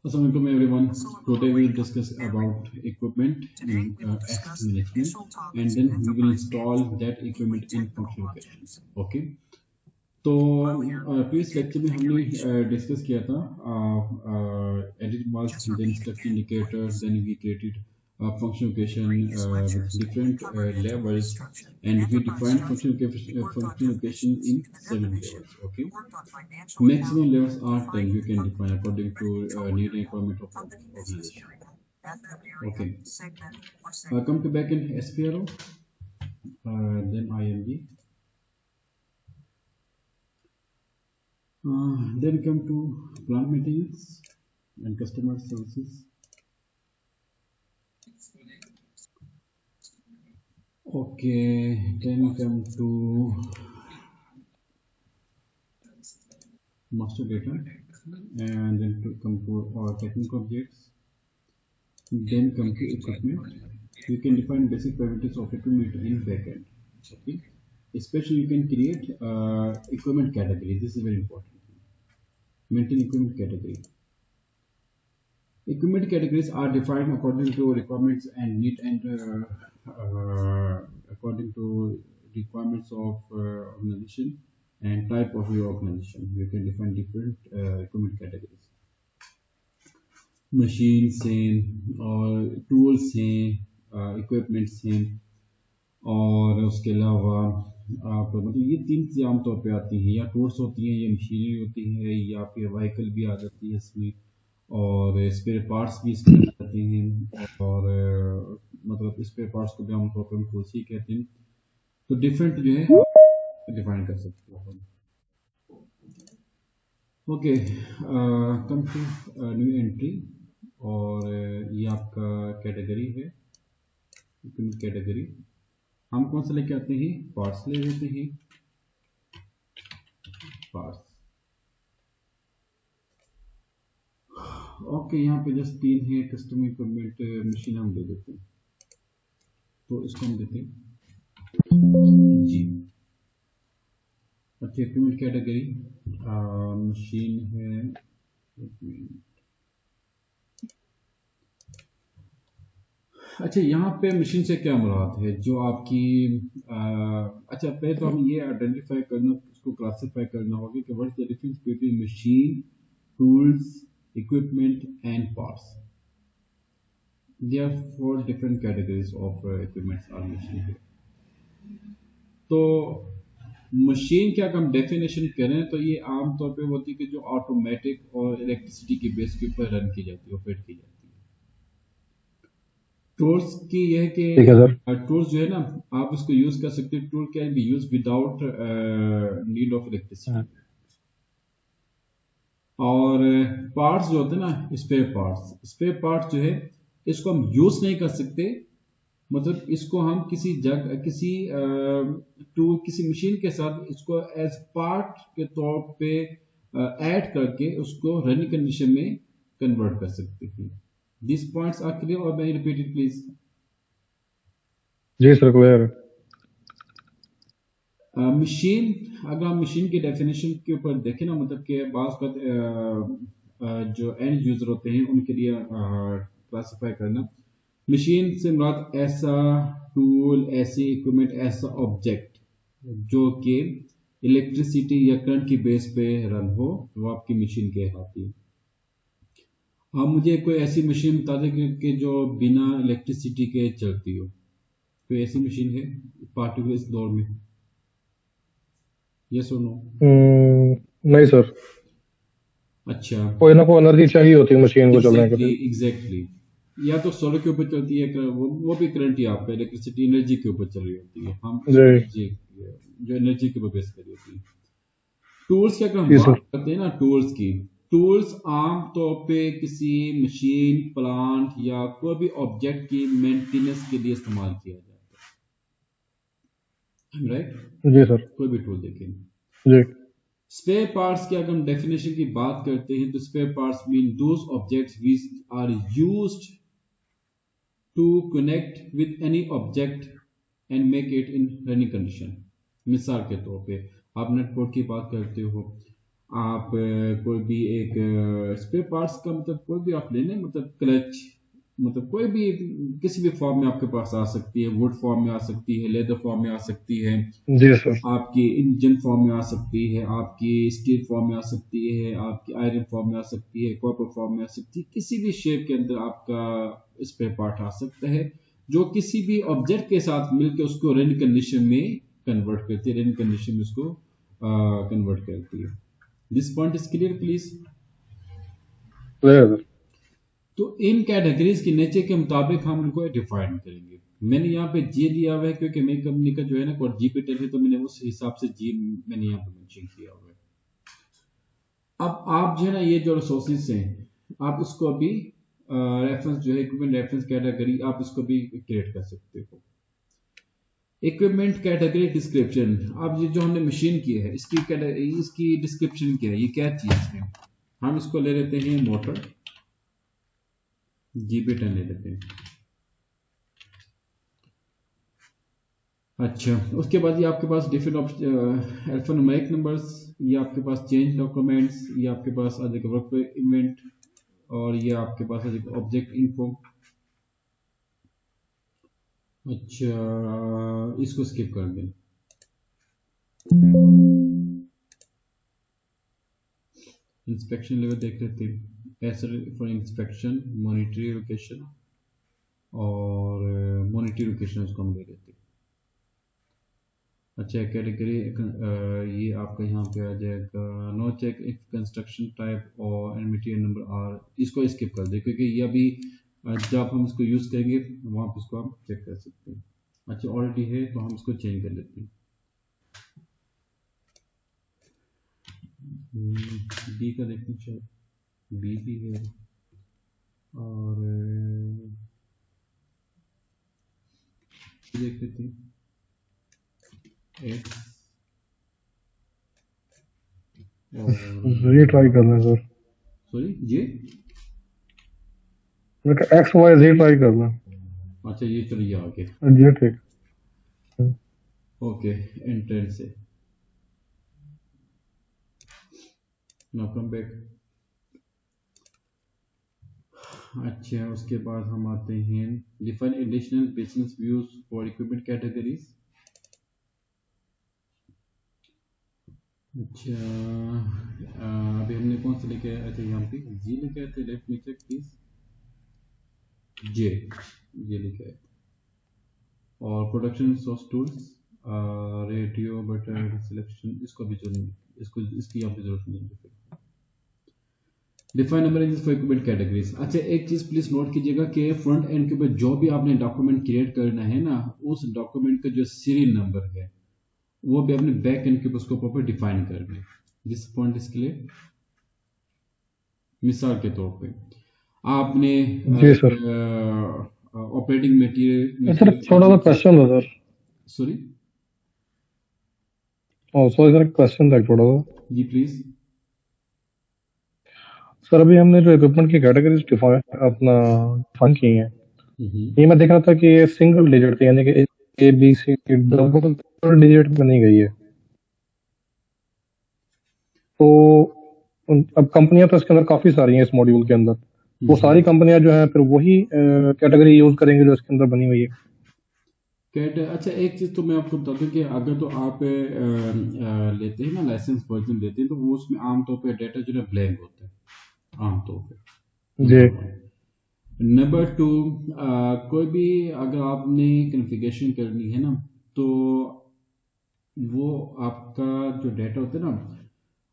Assalamualaikum everyone. Today we will discuss about equipment in asset management, and then we will install that equipment in function location. Okay. तो previous lecture में हमने discuss किया था edit marks, then structure indicators, then we created function location with different levels, and we defined function location in 7 levels. Okay, maximum levels are 10. You can define according to need and requirement of organization. Okay, come to back in SPRO, then IMG. Then come to plant maintenance and customer services. Okay, then come to master data, and then come to our technical objects. Then come to equipment. You can define basic parameters of equipment in backend. Okay, especially you can create equipment category. This is very important. Maintain equipment category. Equipment categories are defined according to requirements and need, and according to requirements of organization and type of your organization. You can define different equipment categories. Machine हैं और tools हैं, equipments हैं, और उसके अलावा आप मतलब ये तीन चीज़ें आमतौर पे आती हैं, या टूल्स होती हैं, या मशीनरी होती है, या फिर व्हीकल भी आ जाती है इसमें, और स्पेयर पार्ट्स भी इसमें आ जाते हैं, और मतलब स्पेयर पार्ट्स को भी आमतौर पर हम टूल्स ही कहते हैं. तो डिफरेंट जो है डिफाइन कर सकते हो हम. Okay, come to new entry, और ये आपका कैटेगरी है, कैटेगरी. हम कौन सा लेके आते हैं? पार्ट्स ले लेते हैं, पार्ट्स. ओके, यहाँ पे जस्ट 3 है. कस्टम इक्विपमेंट मशीन हम दे देते हैं, तो इसको हम देते हैं जी. अच्छा, इक्विपमेंट कैटेगरी मशीन है. अच्छा, यहाँ पे मशीन से क्या मुराद है? जो आपकी अच्छा, पहले तो हम ये आइडेंटिफाई करना, इसको क्लासिफाई करना होगा कि what is the difference between machine, tools, equipment and parts. There are 4 different categories of equipments or machine here. तो मशीन की अगर हम डेफिनेशन करें तो ये आमतौर पे होती है कि जो ऑटोमेटिक और इलेक्ट्रिसिटी के बेस के ऊपर रन की जाती है, ऑपरेट की जाती है. टूल्स की यह है कि टूल्स जो है ना, आप उसको यूज कर सकते हैं. Tool can be use without need of electricity. और पार्ट्स जो होते हैं ना, स्पेयर पार्ट्स जो है, इसको हम यूज नहीं कर सकते. मतलब इसको हम किसी जगह, किसी टूल, किसी मशीन के साथ इसको एज पार्ट के तौर पे ऐड करके उसको रनिंग कंडीशन में कन्वर्ट कर सकते हैं. दिस पॉइंट्स आर क्लियर, और मैं रिपीट इट प्लीज. जी सर, क्लियर. मशीन, अगर हम मशीन की डेफिनेशन के ऊपर देखें ना, मतलब कि बात जो एंड यूजर होते हैं उनके लिए क्लासिफाई करना. मशीन से मुराद ऐसा टूल, ऐसी इक्विपमेंट, ऐसा ऑब्जेक्ट जो कि इलेक्ट्रिसिटी या करंट की बेस पे रन हो, वो आपकी मशीन कहलाती है. आप मुझे कोई ऐसी मशीन बता दें कि जो बिना इलेक्ट्रिसिटी के चलती हो. कोई ऐसी मशीन है पार्टिकुलर इस दौर में? यस और नो? नहीं सर. अच्छा, कोई ना कोई एनर्जी चाहिए होती है मशीन को चलने के लिए. एग्जैक्टली. या तो सोलर के ऊपर चलती है, वो भी करंट ही आपका इलेक्ट्रिसिटी एनर्जी के ऊपर चल रही होती है. हम जी, जो एनर्जी के ऊपर बेस कर रही होती है. टूल्स क्या हम बात करते हैं ना, टूल्स की. टूल्स आम तौर पे किसी मशीन, प्लांट या कोई भी ऑब्जेक्ट की मेंटेनेंस के लिए इस्तेमाल किया जाता है. राइट? जी सर. कोई भी टूल देखें जी. स्पेयर पार्ट्स की अगर हम डेफिनेशन की बात करते हैं तो spare parts mean those objects which are used to connect with any object and make it in running condition. मिसाल के तौर पे आप नेटवर्क की बात करते हो, आप कोई भी एक स्पेयर पार्ट्स का मतलब कोई भी आप ले लें, मतलब क्लच, मतलब कोई भी किसी भी फॉर्म में आपके पास आ सकती है, वुड फॉर्म में आ सकती है, लेदर फॉर्म में आ सकती है, जी सर। आपकी इंजन फॉर्म में आ सकती है, आपकी स्टील फॉर्म में आ सकती है, आपकी आयरन फॉर्म में आ सकती है, कॉपर फॉर्म में आ सकती है, किसी भी शेप के अंदर आपका स्पेयर पार्ट आ सकता है, जो किसी भी ऑब्जेक्ट के साथ मिलकर उसको रन कंडीशन में कन्वर्ट करती है, रन कंडीशन में उसको कन्वर्ट करती है। This point is clear please. Clear sir. तो इन कैटेगरीज के नेचर के मुताबिक हम उनको डिफाइन करेंगे। मैंने यहाँ पे जी लिया हुआ है क्योंकि मेरी कंपनी का जो है ना कोड जी पे है, तो मैंने उस हिसाब से जी मैंने यहाँ पे मेंशन किया हुआ है। अब आप जो है ना ये जो रिसोर्सेज हैं, आप इसको अभी रेफरेंस जो है इक्विपमेंट रेफरेंस कैटेगरी, आप इसको भी क्रिएट कर सकते हो। इक्विपमेंट कैटेगरी डिस्क्रिप्शन, अब ये जो हमने मशीन की है इसकी डिस्क्रिप्शन क्या है, ये क्या चीज है, हम इसको ले लेते हैं मोटर GP10 ले लेते हैं। अच्छा, उसके बाद ये आपके पास डिफरेंट अल्फान्यूमेरिक नंबर्स, ये आपके पास चेंज डॉक्यूमेंट्स, ये आपके पास आ जाएगा वर्क इवेंट, और ये आपके पास आ जाएगा ऑब्जेक्ट इन्फो। अच्छा, इसको स्किप कर दें। इंस्पेक्शन लेवल देख लेते हैं, Acer for inspection, monetary location, और मॉनिटरी लोकेशन उसको हम ले लेते हैं। अच्छा, कैटेगरी ये आपका यहाँ पे आ जाएगा no check if construction type और मटेरियल नंबर आर, इसको स्किप कर दे क्योंकि ये अभी जब हम इसको यूज करेंगे वहां पे इसको हम चेक कर सकते हैं। अच्छा, ऑलरेडी है तो हम इसको चेंज कर लेते हैं। बी का देखते हैं, शायद बी भी है, और देख लेते हैं एक्स, और ये ट्राई करना है सर। सॉरी जे, मैं एक्स वाई जी ट्राई करना। अच्छा ये चलिए आगे, जी ठीक। ओके एंट्रेंस से नाउ कम बैक। अच्छा, उसके बाद हम आते हैं define additional business views for equipment categories. अच्छा, अभी हमने कौन सा लेके आए थे, यहाँ पे जी लेके आए थे, लेट मी चेक प्लीज, जे लेके आए थे। और production source tools, radio button selection, इसको भी जो नहीं, इसको इसकी यहाँ पे जरूरत नहीं है। Define number for equipment categories. अच्छा, एक चीज प्लीज नोट कीजिएगा कि फ्रंट एंड के ऊपर जो भी आपने डॉक्यूमेंट क्रिएट करना है ना, उस डॉक्यूमेंट का जो सीरियल नंबर है वो भी अपने बैक एंड के ऊपर उसको प्रॉपर डिफाइन कर लें। दिस पॉइंट इसके लिए मिसाल के तौर पे आपने जी सर। ऑपरेटिंग मटेरियल, सर थोड़ा सा क्वेश्चन था sir. Sorry sorry sir, question था थोड़ा सा। जी प्लीज। सर अभी हमने जो इक्विपमेंट की कैटेगरीज डिफाइन की हैं, हम्म ये मैं देख रहा था कि ये सिंगल डिजिट थी, यानी कि ABC की डबल डिजिट बनी गई है। तो अब कंपनियां तो इसके अंदर काफी सारी हैं इस मॉड्यूल के अंदर, वो सारी कंपनियां जो हैं फिर वही कैटेगरी यूज करेंगे जो इसके अंदर बनी हुई है। कैट, अच्छा एक चीज तो मैं आपको बता दूं कि अगर तो आप लेते हैं ना लाइसेंस वर्जन लेते हैं, तो वो उसमें आमतौर पे डेटा जो है ब्लैंक होता है आमतौर पे, जी। Number one. नंबर टू, कोई भी अगर आपने कॉन्फ़िगरेशन करनी है ना, तो वो आपका जो डेटा होता है ना,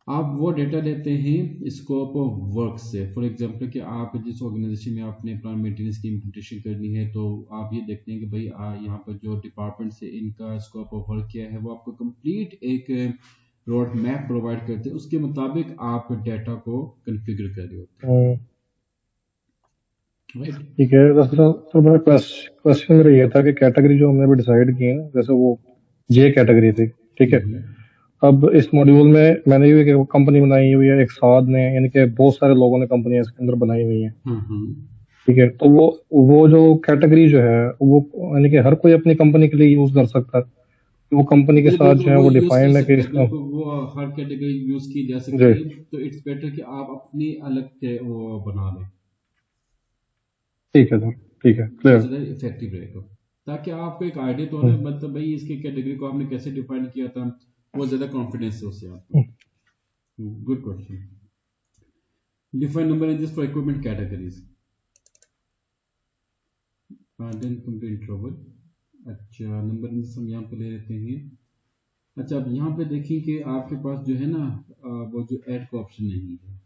आप वो डेटा लेते हैं स्कोप ऑफ वर्क से। फॉर एग्जांपल कि आप जिस ऑर्गेनाइजेशन में आपने प्लान मेंटेनेंस की इम्प्लीमेंटेशन करनी है, तो आप ये देखते हैं कि भाई यहाँ पर जो डिपार्टमेंट से इनका स्कोप ऑफ वर्क क्या है, वो आपको कंप्लीट एक रोड मैप प्रोवाइड करते हैं, उसके मुताबिक आप डेटा को कन्फिगर कर रहे होते हैं, राइट। ठीक है। सर मेरा क्वेश्चन मेरा ये था कि कैटेगरी जो हमने अभी डिसाइड की है ना, जैसे वो जे कैटेगरी थी, ठीक है। अब इस मॉड्यूल में मैंने भी एक कंपनी बनाई हुई है, एक साथ ने, यानी कि बहुत सारे लोगों ने कंपनियां इसके अंदर बनाई हुई हैं, ठीक है। तो वो जो कैटेगरी जो है वो यानी कि हर कोई अपनी कंपनी के लिए यूज कर सकता है। वो कंपनी के साथ जो है वो यूज कर डिफाइंड है कि सकते हैं, इसका बिल्कुल वो हर कैटेगरी यूज की जा सकती जी है, तो इट्स बेटर कि आप अपनी अलग वो बना लें, ठीक है सर, ठीक है, वो क्लियर। ज़्यादा इफेक्टिव रहेगा, ताकि आपको एक आइडिया तो ना, मतलब भाई इसके कैटेगरी को आपने कैसे डिफाइन किया था, वो ज़्यादा कॉन्फिडेंस है उससे आपको। Good question. Define number ranges for equipment categories, then complete trouble. अच्छा, नंबर रेंजेस हम यहाँ पे ले लेते हैं। अच्छा, अब यहाँ पे देखिए कि आपके पास जो है ना, वो जो ऐड का ऑप्शन नहीं है,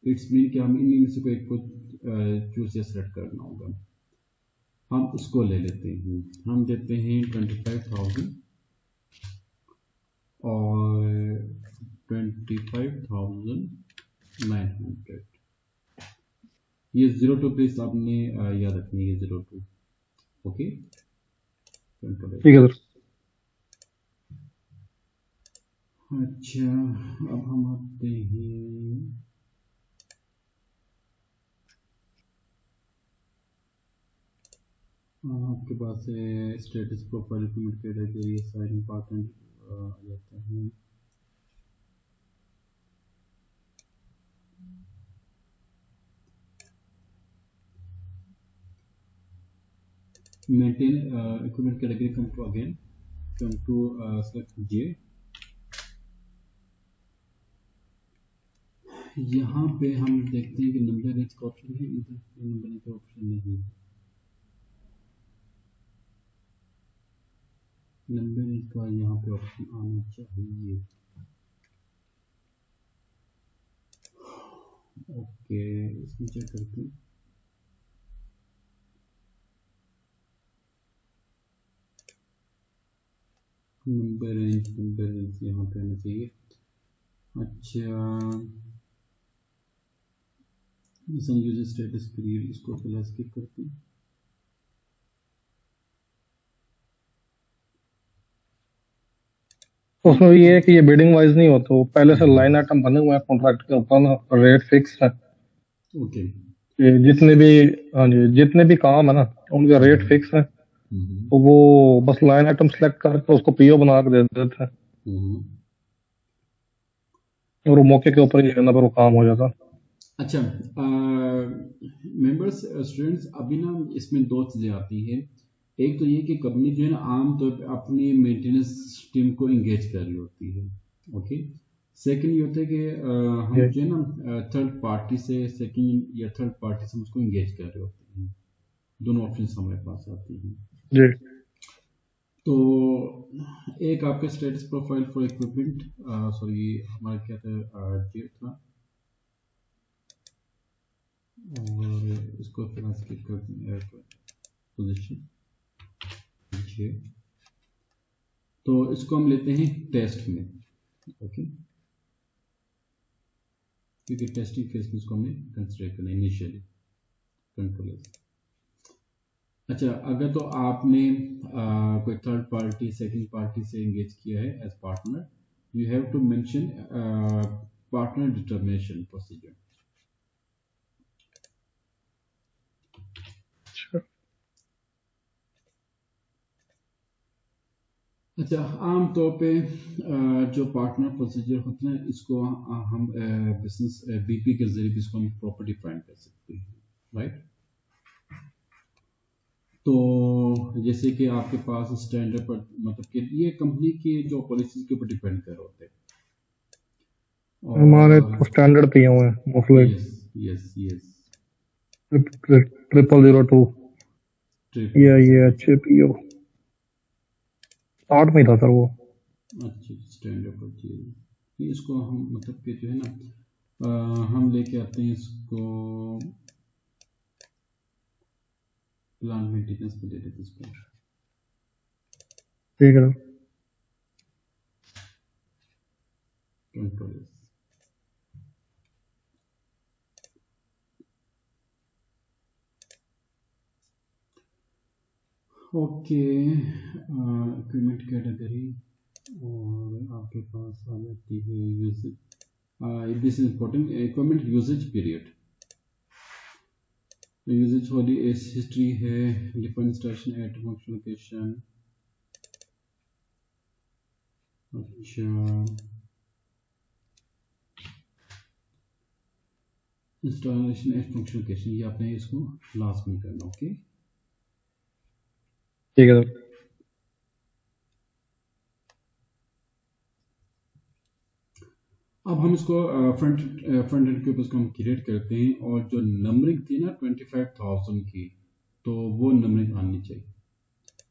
इट्स मीन कि हम इनमें से कोई एक को चूज या सेलेक्ट करना होगा। हम उसको ले लेते हैं, हम देते हैं 25,000 और 25,900। ये 02 प्लीज आपने याद रखनी है, 02। ओके, ठीक है सर। अच्छा, अब हम आते हैं, आपके पास status profile comment category sign partner आ जाता है। maintain equipment category, come to again, come to select J। यहाँ पे हम देखते हैं कि नंबर रेंज का ऑप्शन है, इधर नंबर रेंज का ऑप्शन नहीं है, नंबर रेंज का यहाँ पे ऑप्शन आना चाहिए। ओके, इसमें चेक करते हैं, नंबर रेंज यहाँ पे आना चाहिए। अच्छा, यूजर स्टेटस पीरियड, इसको पहले स्किप करते हैं। तो उसमें भी ये है कि ये बिडिंग वाइज नहीं होता, वो पहले से लाइन आइटम बने हुए हैं कॉन्ट्रैक्ट के ऊपर ना, रेट फिक्स है। ओके, ये जितने भी, हाँ जी, जितने भी काम है ना उनका रेट फिक्स है, तो वो बस लाइन आइटम सेलेक्ट करके उसको पीओ बना के दे देते हैं और वो मौके के ऊपर ही लेना पर वो काम हो जाता। अच्छा, मेंबर्स स्टूडेंट्स, अभी ना इसमें दो चीज़ें आती हैं। एक तो ये कि कंपनी जो है ना आमतौर पे अपनी मेंटेनेंस टीम को इंगेज कर रही होती है। ओके, सेकंड ये होता है कि हम जो है ना थर्ड पार्टी से, सेकंड या थर्ड पार्टी से उसको इंगेज कर रहे होते हैं। दोनों ऑप्शन हमारे पास आती हैं। जी तो एक आपके status profile for equipment, sorry हमारा क्या था, जे था, और इसको फिर स्किप कर देंगे पोजीशन जे। तो इसको हम लेते हैं टेस्ट में। ओके, क्योंकि टेस्टिंग फेज में इसको हमें कंसिडर करना है इनिशियली, कंट्रोल। अच्छा, अगर तो आपने कोई थर्ड पार्टी सेकंड पार्टी से एंगेज किया है as partner, you have to mention partner determination procedure. अच्छा, आमतौर पे जो पार्टनर प्रोसीजर होते हैं इसको हम बिजनेस बीपी के जरिए इसको हम प्रॉपर डिफाइन कर सकते हैं, राइट। तो जैसे कि आपके पास स्टैंडर्ड पर, मतलब कि ये कंपनी की जो पॉलिसीज के ऊपर डिपेंड कर होते हैं, हमारे और तो स्टैंडर्ड पे हुए हैं मोस्टली। यस यस यस, 0002 ये अच्छे पीओ 8 में ही था सर वो। अच्छा, स्टैंडर्ड पर चीज, इसको हम मतलब कि जो है ना हम लेके आते हैं इसको प्लान मेंटेनेंस पे दे देते इस पर। ठीक है कंट्रोल, ओके, इक्विपमेंट कैटेगरी, और आपके पास आ जाती है usages. This is important, equipment usages period. Usages वाली हिस्ट्री है, different station at function location, अच्छा, इंस्टॉलेशन एंड फंक्शन लोकेशन, ये आपने इसको लास्ट में करना। ओके, ठीक है सर। अब हम इसको फ्रंट एंड के ऊपर इसको हम क्रिएट करते हैं, और जो नंबरिंग थी ना 25,000 की, तो वो नंबरिंग आनी चाहिए।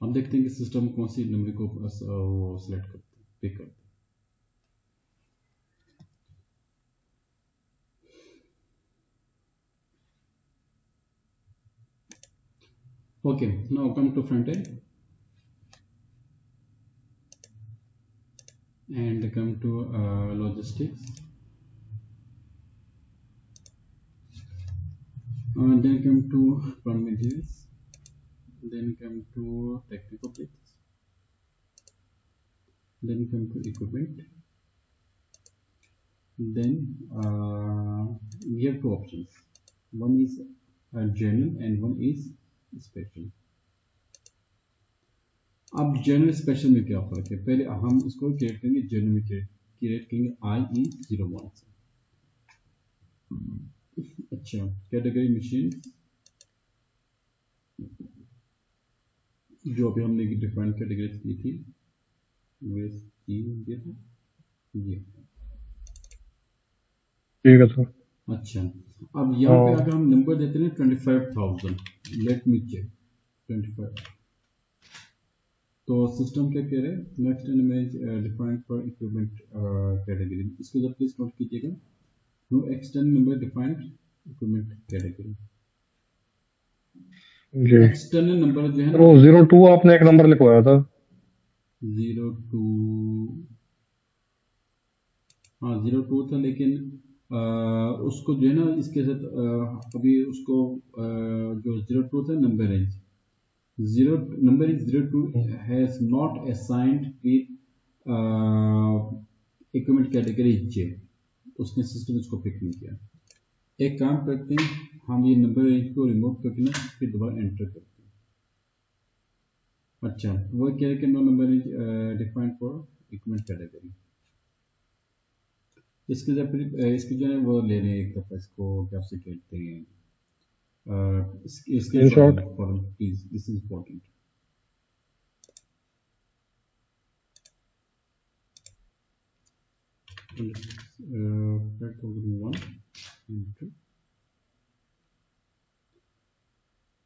हम देखते हैं कि सिस्टम कौन सी नंबरिंग को वो सिलेक्ट करते हैं, पिक करते हैं। Okay, now come to front end and come to logistics, then come to plant materials, then come to technical bits, then come to equipment, then we have two options, one is general and one is special. अब general special में क्या फर्क है, पहले हम इसको create करेंगे general में, क्रिएट करेंगे IE01 से। अच्छा, कैटेगरी मशीन, जो अभी हमने डिफाइन कैटेगरी की थी, ये ठीक है सर। अच्छा, अब यहाँ पे अगर हम नंबर देते हैं 25,000, लेट मी चेक 25, तो सिस्टम क्या कह रहे हैं, next image defined for equipment category, इसको जब प्लीज नोट कीजिएगा, no external number defined equipment category. External number जो है ना, वो 02 आपने एक नंबर लिखवाया था, 02, हाँ 02 था, लेकिन उसको जो है ना इसके साथ अभी उसको जो 02 था number range, number is 02 has not assigned with equipment category J, उसने सिस्टम इसको पिक नहीं किया। एक काम करते हैं, हम ये नंबर रेंज को रिमूव करके ना फिर दोबारा एंटर करते हैं। अच्छा, वो कह रहे कि no number range defined for equipment category, इसके जो है वो ले रहे हैं एक दफा, इसको क्या से कहते हैं, Screenshot. Please, this is important.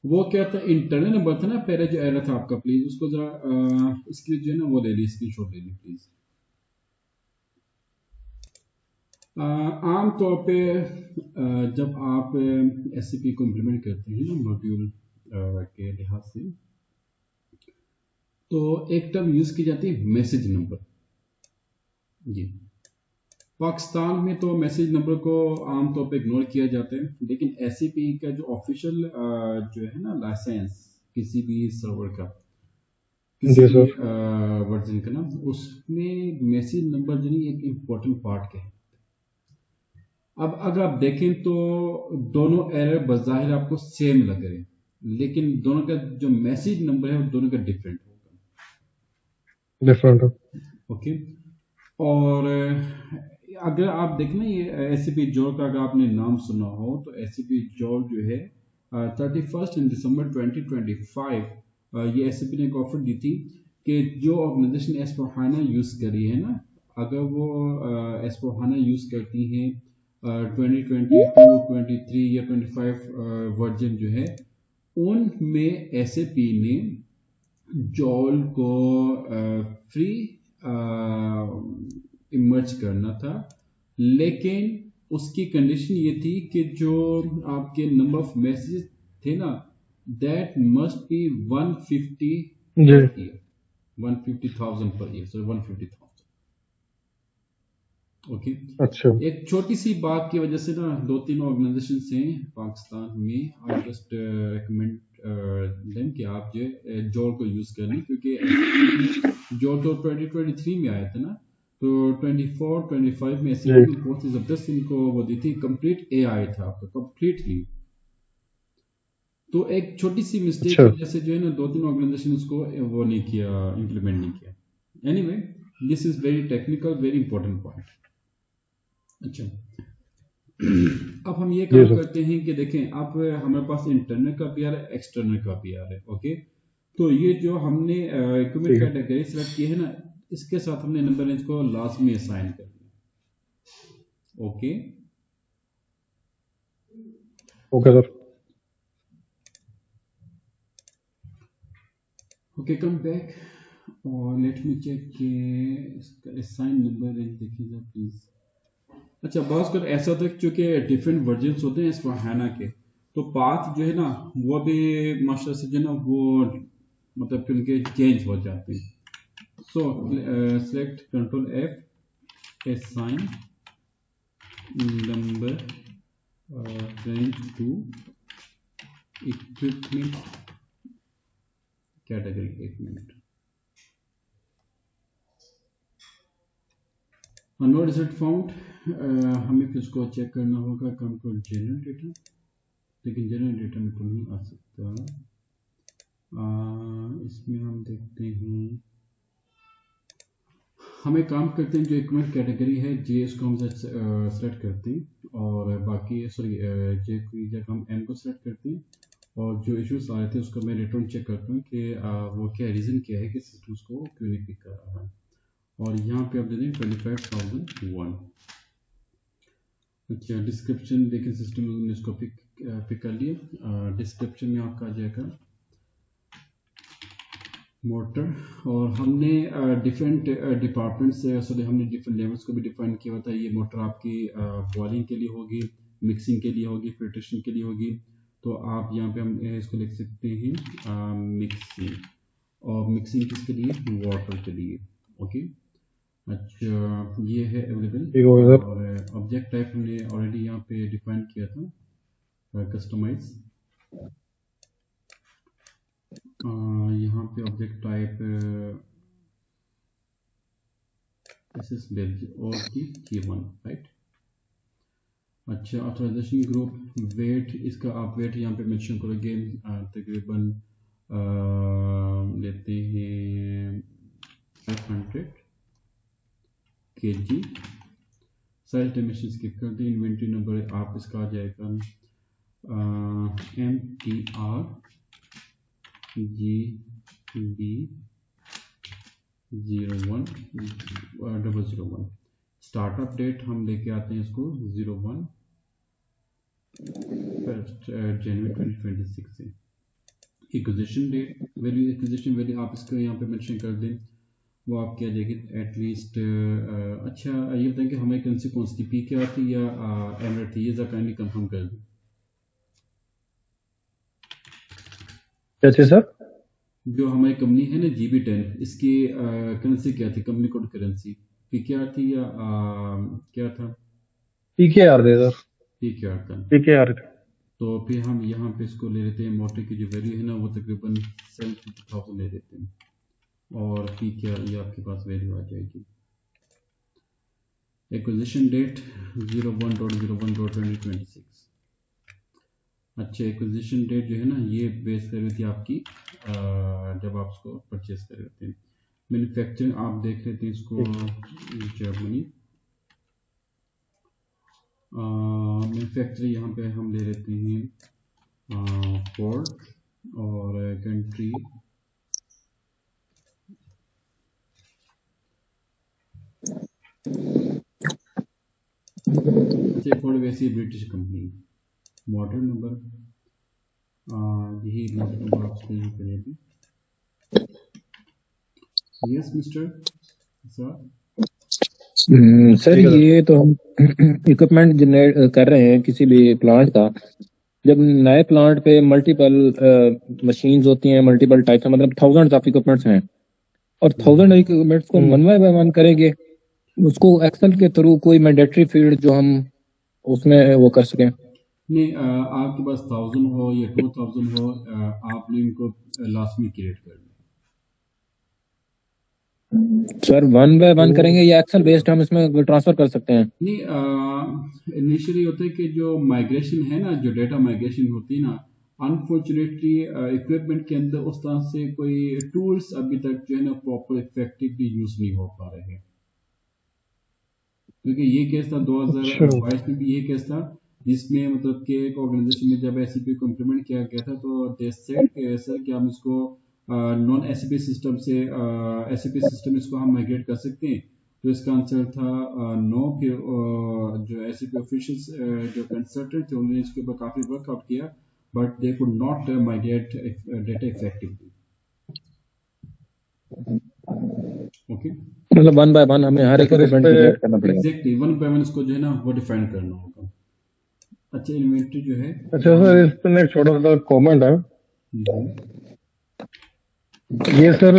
वो क्या था, इंटरनल नंबर था ना पहले जो एरर था आपका, प्लीज उसको जरा इसकी जो है ना वो ले ली, स्क्रीनशॉट ले ली प्लीज। आम तौर पे जब आप SAP को इम्प्लीमेंट करते हैं ना मॉड्यूल के लिहाज से, तो एक टर्म यूज की जाती है मैसेज नंबर। जी, पाकिस्तान में तो मैसेज नंबर को आमतौर पे इग्नोर किया जाता है, लेकिन SAP का जो ऑफिशियल जो है ना लाइसेंस किसी भी सर्वर का, किसी भी वर्जन का ना, उसमें मैसेज नंबर जो नहीं एक इम्पोर्टेंट पार्ट के है। अब अगर आप देखें तो दोनों एरर बज़ाहिर आपको सेम लग रहे हैं, लेकिन दोनों का जो मैसेज नंबर है वो दोनों का डिफरेंट होगा। ओके, और अगर आप देखें ना ये SAP जोर का अगर आपने नाम सुना हो, तो SAP जोर जो है 31 दिसंबर 2025 ये SAP ने एक ऑफर दी थी कि जो ऑर्गेनाइजेशन S/4HANA यूज करी है ना, अगर वो S/4HANA यूज करती हैं 2022, 23 या 25 वर्जन जो है, उनमें SAP ने जॉल को फ्री इमर्ज करना था, लेकिन उसकी कंडीशन ये थी कि जो आपके नंबर ऑफ मैसेज थे ना, that must be 150 per year, 150,000 per year, sorry 150,000। Okay, अच्छा, एक छोटी सी बात की वजह से ना 2-3 ऑर्गेनाइजेशन हैं पाकिस्तान में, आई जस्ट रिकमेंड देम कि आप जो जोर को यूज कर लें, क्योंकि जोर तो 2023 में आया था ना, तो 24-25 में ऐसे बहुत ही जबरदस्त इनको वो दी थी, कंप्लीट AI था आपका कंप्लीटली। तो एक छोटी सी मिस्टेक की वजह से जो है ना 2-3 ऑर्गेनाइजेशन उसको वो नहीं किया, इम्प्लीमेंट नहीं किया। Anyway, this is very technical, very important point. अच्छा, अब हम ये जी काम सर। करते हैं कि देखें अब हमारे पास इंटरनल का भी आ रहा है, एक्सटर्नल का भी आ रहा है। ओके, तो ये जो हमने इक्विपमेंट ठीक है। कैटेगरी सेलेक्ट की है ना, इसके साथ हमने नंबर रेंज को लास्ट में असाइन कर दिया। Okay okay sir. Okay, come back और लेट मी चेक के इसका असाइन नंबर रेंज देखिएगा प्लीज। अच्छा, बहुत कर ऐसा होता है क्योंकि डिफरेंट वर्जन्स होते हैं इस हैना के, तो पाथ जो है ना वो भी मास्टर से जो है ना वो मतलब कि उनके चेंज हो जाते हैं। So select control F, assign number range to equipment category. एक मिनट, नो रिजल्ट फाउंड, हमें फिर उसको चेक करना होगा। कम टू जनरल डेटा, लेकिन जनरल डेटा में तो नहीं आ सकता। इसमें हम देखते हैं, हमें काम करते हैं जो इक्विपमेंट कैटेगरी है जे, इसको हम सेलेक्ट करते हैं और बाकी सॉरी जे की जगह हम एन को सेलेक्ट करते हैं और जो इश्यूज आए थे उसको मैं रिटर्न चेक करता हूँ कि वो क्या रीज़न क्या है कि सिस्टम उसको क्यों नहीं पिक कर रहा है। और यहाँ पे आप दे दें 25,001। अच्छा, डिस्क्रिप्शन देखें, सिस्टम ने इसको पिक कर लिया। डिस्क्रिप्शन में आपका आ जाएगा मोटर, और हमने डिफरेंट डिपार्टमेंट से सॉरी हमने डिफरेंट लेवल्स को भी डिफाइन किया होता है। ये मोटर आपकी बॉइलिंग के लिए होगी, मिक्सिंग के लिए होगी, फिल्ट्रेशन के लिए होगी। तो आप यहाँ पे हम इसको लिख सकते हैं मिक्सिंग, और मिक्सिंग किसके लिए, वाटर के लिए। ओके, अच्छा ये है अवेलेबल। ठीक हो गया सर। और ऑब्जेक्ट टाइप हमने ऑलरेडी यहाँ पे डिफाइन किया था, कस्टमाइज। यहाँ पे ऑब्जेक्ट टाइप और की 1 राइट। अच्छा, ऑथराइजेशन ग्रुप वेट, इसका आप वेट यहाँ पे मेंशन करोगे, तकरीबन लेते हैं 500 kg। साइज डायमेंशन स्किप कर दें। इन्वेंट्री नंबर आप इसका आ जाएगा MTR GB 01001। स्टार्टअप डेट हम लेके आते हैं इसको 01 जनवरी 2026 से। Acquisition date value, acquisition value आप इसको यहाँ पे मेंशन कर दें, वो आपकी आ जाएगी एटलीस्ट। अच्छा ये बताएं कि हमारी करेंसी कौन सी थी, PKR थी या एमरेट थी, ये जरा काइंडली कंफर्म कर दें। क्या चीज सर? जो हमारी कंपनी है ना GB10, इसकी करेंसी क्या थी, कंपनी कोड करेंसी PKR थी या क्या था? PKR दे सर। PKR था। PKR। तो फिर हम यहाँ पे इसको ले लेते हैं, मोटर की जो वैल्यू है ना वो तकरीबन 70,000 ले लेते हैं, और PKR ये आपके पास वैल्यू आ जाएगी। Acquisition date 01.01.2026। अच्छा, एक्विजिशन डेट जो है ना ये बेस कर रही थी आपकी जब आप उसको परचेज कर रहे थे। मैन्युफैक्चरिंग आप देख लेते हैं इसको, जर्मनी। मैन्युफैक्चरिंग यहाँ पे हम ले लेते हैं फोर्ड, और कंट्री अच्छा, फोर्ड वैसी ब्रिटिश कंपनी। मॉडल नंबर यही मॉडल नंबर आप इसको यहाँ पे ले लें। Yes mister sir. सर ये तो हम इक्विपमेंट जनरेट कर रहे हैं किसी भी प्लांट का। जब नए प्लांट पे मल्टीपल मशीन्स होती हैं, मल्टीपल टाइप्स, मतलब थाउजेंड्स ऑफ इक्विपमेंट्स हैं, और 1000 इक्विपमेंट्स को वन बाय वन करेंगे, उसको एक्सेल के थ्रू कोई मैंडेटरी फील्ड जो हम उसमें वो कर सकें। नहीं, आपके पास 1000 हो या 2000 हो, आपने इनको लास्ट में क्रिएट कर लें। सर वन बाय वन करेंगे या एक्सेल बेस्ड हम इसमें ट्रांसफर कर सकते हैं? नहीं, इनिशियली होता है कि जो माइग्रेशन है ना, जो डेटा माइग्रेशन होती है ना, अनफॉर्चुनेटली इक्विपमेंट के अंदर उस तरह से कोई टूल्स अभी तक जो है ना प्रॉपर इफेक्टिवली यूज नहीं हो पा रहे हैं, क्योंकि ये केस था 2022 में भी ये केस था, जिसमें मतलब कि एक ऑर्गेनाइजेशन में जब एससीपी को इम्प्लीमेंट किया गया था तो दे सेड कि सर कि हम इसको नॉन एससीपी सिस्टम से एससीपी सिस्टम इसको हम माइग्रेट कर सकते हैं, तो इसका आंसर था नो। फिर जो एससीपी ऑफिशियल्स जो कंसल्टेंट थे उन्होंने इसके ऊपर काफी वर्कआउट किया, but they could not migrate data effectively. Okay, मतलब वन बाय वन हमें हर एक इक्विपमेंट क्रिएट करना पड़ेगा। एग्जैक्टली, वन बाय वन इसको जो है ना वो डिफाइन करना होगा। अच्छा, इन्वेंटरी जो है, अच्छा सर, इस पर एक छोटा सा कमेंट है। ये सर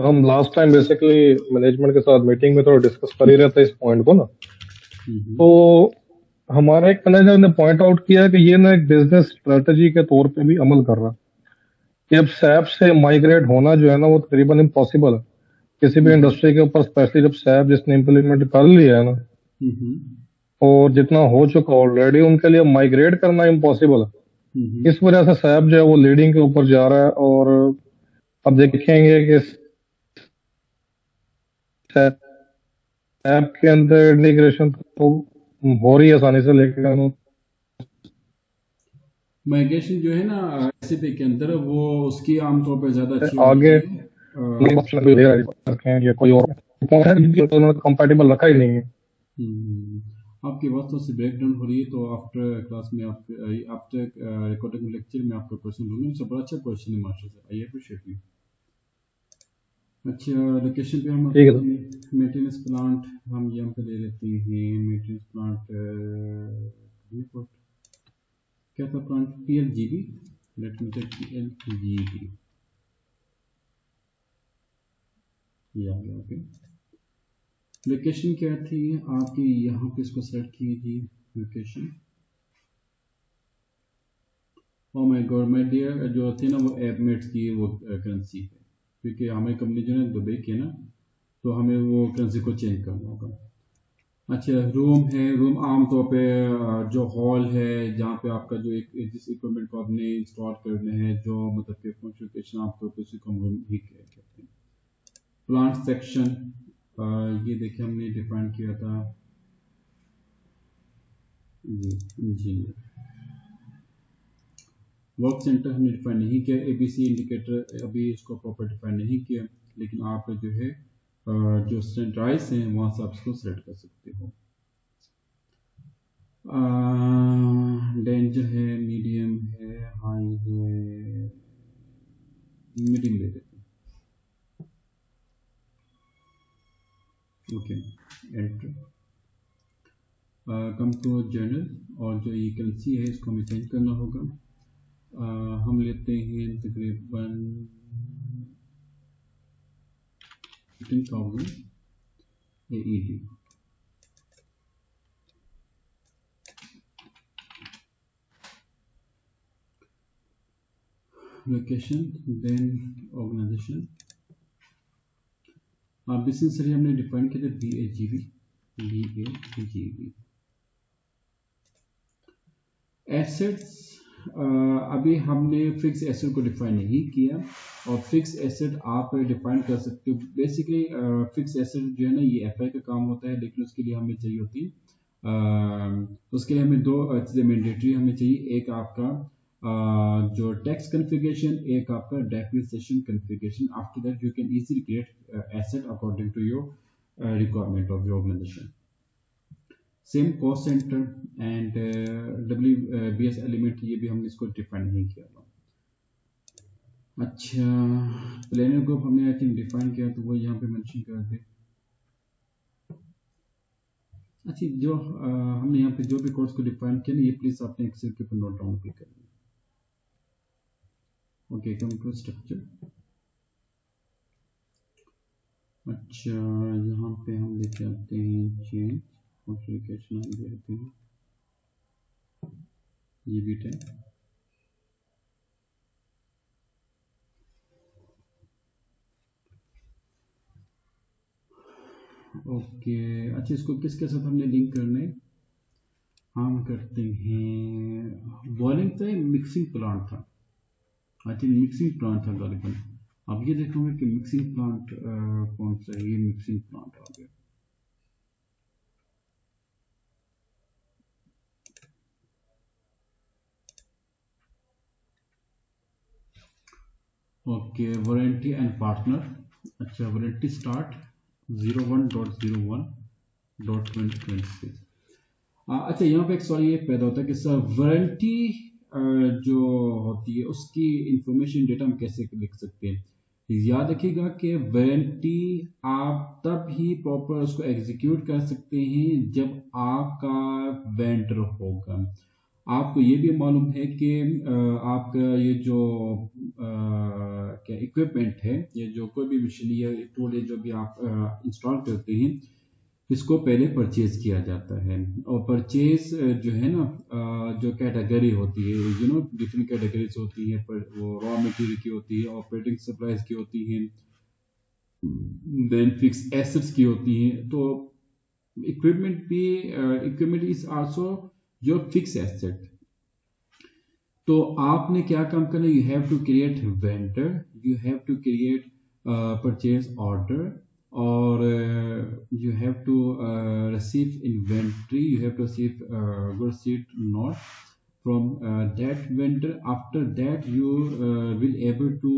हम लास्ट टाइम बेसिकली मैनेजमेंट के साथ मीटिंग में थोड़ा डिस्कस कर ही रहे थे इस पॉइंट को ना, तो हमारा एक मैनेजर ने पॉइंट आउट किया कि ये ना एक बिजनेस स्ट्रेटजी के तौर पे भी अमल कर रहा है कि अब सैप से माइग्रेट होना जो है ना वो तकरीबन इम्पॉसिबल है किसी भी इंडस्ट्री के ऊपर, स्पेशली जब सैप जिसने इम्प्लीमेंट कर लिया है ना और जितना हो चुका ऑलरेडी, उनके लिए माइग्रेट करना इम्पॉसिबल है। इस वजह से सैप जो है वो लीडिंग के ऊपर जा रहा है, और अब देखेंगे कि सैप के अंदर इंटीग्रेशन तो हो रही है आसानी से, लेकिन माइग्रेशन जो है ना एससीपी के अंदर वो उसकी आमतौर पर ज्यादा अच्छी आगे होती है। या कोई और कंपैटिबल रखा ही नहीं है। आपकी बातों से ब्रेकडाउन हो रही है, तो आफ्टर क्लास में आफ्टर रिकॉर्डिंग लेक्चर में आपका क्वेश्चन लूंगा। मुझसे बड़ा अच्छा क्वेश्चन है मास्टर से, आई अप्रिशिएट यू। अच्छा, लोकेशन पे हम मेंटेनेंस प्लांट हम यहाँ पे ले लेते हैं। मेंटेनेंस प्लांट क्या था plant? PLGB, let me take PLGB, ये आ गया। ओके, लोकेशन क्या थी आपकी? यहाँ पे इसको सेलेक्ट कीजिए location. Oh my god my dear, जो थे ना वो एपमेट्स की वो करेंसी है, क्योंकि हमारी कंपनी जो है दुबई की है ना, तो हमें वो करेंसी को चेंज करना होगा। अच्छा, रूम है, रूम आमतौर पे जो हॉल है जहाँ पे आपका जो एक जिस इक्विपमेंट को आपने इंस्टॉल करना है, जो मतलब कि कॉन्फ़िगरेशन आमतौर पे उसी को हम रूम ही कहते हैं। प्लांट सेक्शन, ये देखिए हमने डिफाइन किया था इंजीनियर। वर्क सेंटर हमने डिफाइन नहीं किया। ABC इंडिकेटर अभी इसको प्रॉपर डिफाइन नहीं किया, लेकिन आप जो है जो सेंट्राइज हैं वहां से आप इसको सेलेक्ट कर सकते हो। डेंजर है, मीडियम है, हाई है, मीडियम ले लेते हैं। Okay, enter. Come to journal, और जो ये करेंसी है इसको हमें चेंज करना होगा। हम लेते हैं तकरीबन 15,000 AED। Location, then organisation. Business area हमने डिफाइन किया था BAGB। एसेट्स, अभी हमने फिक्स एसेट को डिफाइन नहीं किया, और फिक्स एसेट आप डिफाइन कर सकते हो। बेसिकली फिक्स एसेट जो है ना ये FI का काम होता है, लेकिन उसके लिए हमें चाहिए होती है उसके लिए हमें दो चीज़ें मैंडेटरी हमें चाहिए। एक आपका जो टेक्स्ट कॉन्फ़िगरेशन, एक आपका depreciation configuration. After that you can easily create asset according to your requirement of your organisation. Same cost centre and WBS element, ये भी हमने इसको डिफाइन नहीं किया था। अच्छा, प्लेनर ग्रुप हमने आई थिंक डिफाइन किया, तो वो यहाँ पे मेंशन कर दे। अच्छा, जो हमने यहाँ पे जो भी कोर्स को डिफाइन किया ना, ये प्लीज आपने एक्सेल के ऊपर नोट डाउन भी कर लिया। Okay, come to structure. अच्छा, यहाँ पे हम लेके आते हैं चेंज कॉन्फ़िगरेशन, हम दे देते हैं ये भी है। ओके, अच्छा इसको किसके साथ हमने लिंक करना है? हम करते हैं बॉइलिंग था, मिक्सिंग प्लांट था। आई थिंक मिक्सिंग प्लांट था गालिबन। अब ये देखूंगा कि मिक्सिंग प्लांट कौन सा है। ये मिक्सिंग प्लांट आ गया। Okay, warranty and partner. अच्छा, वारंटी स्टार्ट 01.01.2026। अच्छा, यहाँ पे एक सवाल ये पैदा होता है कि सर वारंटी जो होती है उसकी इंफॉर्मेशन डेटा हम कैसे लिख सकते हैं। याद रखिएगा कि वारंटी आप तब ही प्रॉपर उसको एग्जीक्यूट कर सकते हैं जब आपका वेंडर होगा। आपको ये भी मालूम है कि आपका ये जो क्या इक्विपमेंट है, ये जो कोई भी मशीन या टूल है जो भी आप इंस्टॉल करते हैं, इसको पहले परचेज किया जाता है। और परचेज जो है ना, जो कैटेगरी होती है, डिफरेंट कैटेगरीज होती है। पर वो रॉ मटेरियल की होती है, ऑपरेटिंग सप्लाईज की होती है, देन फिक्स एसेट्स की होती है। तो equipment is also your fix asset. तो आपने क्या काम करना, you have to create vendor, you have to create purchase order, और you have to receive inventory, you have to receive receipt note from that vendor. After that you will able to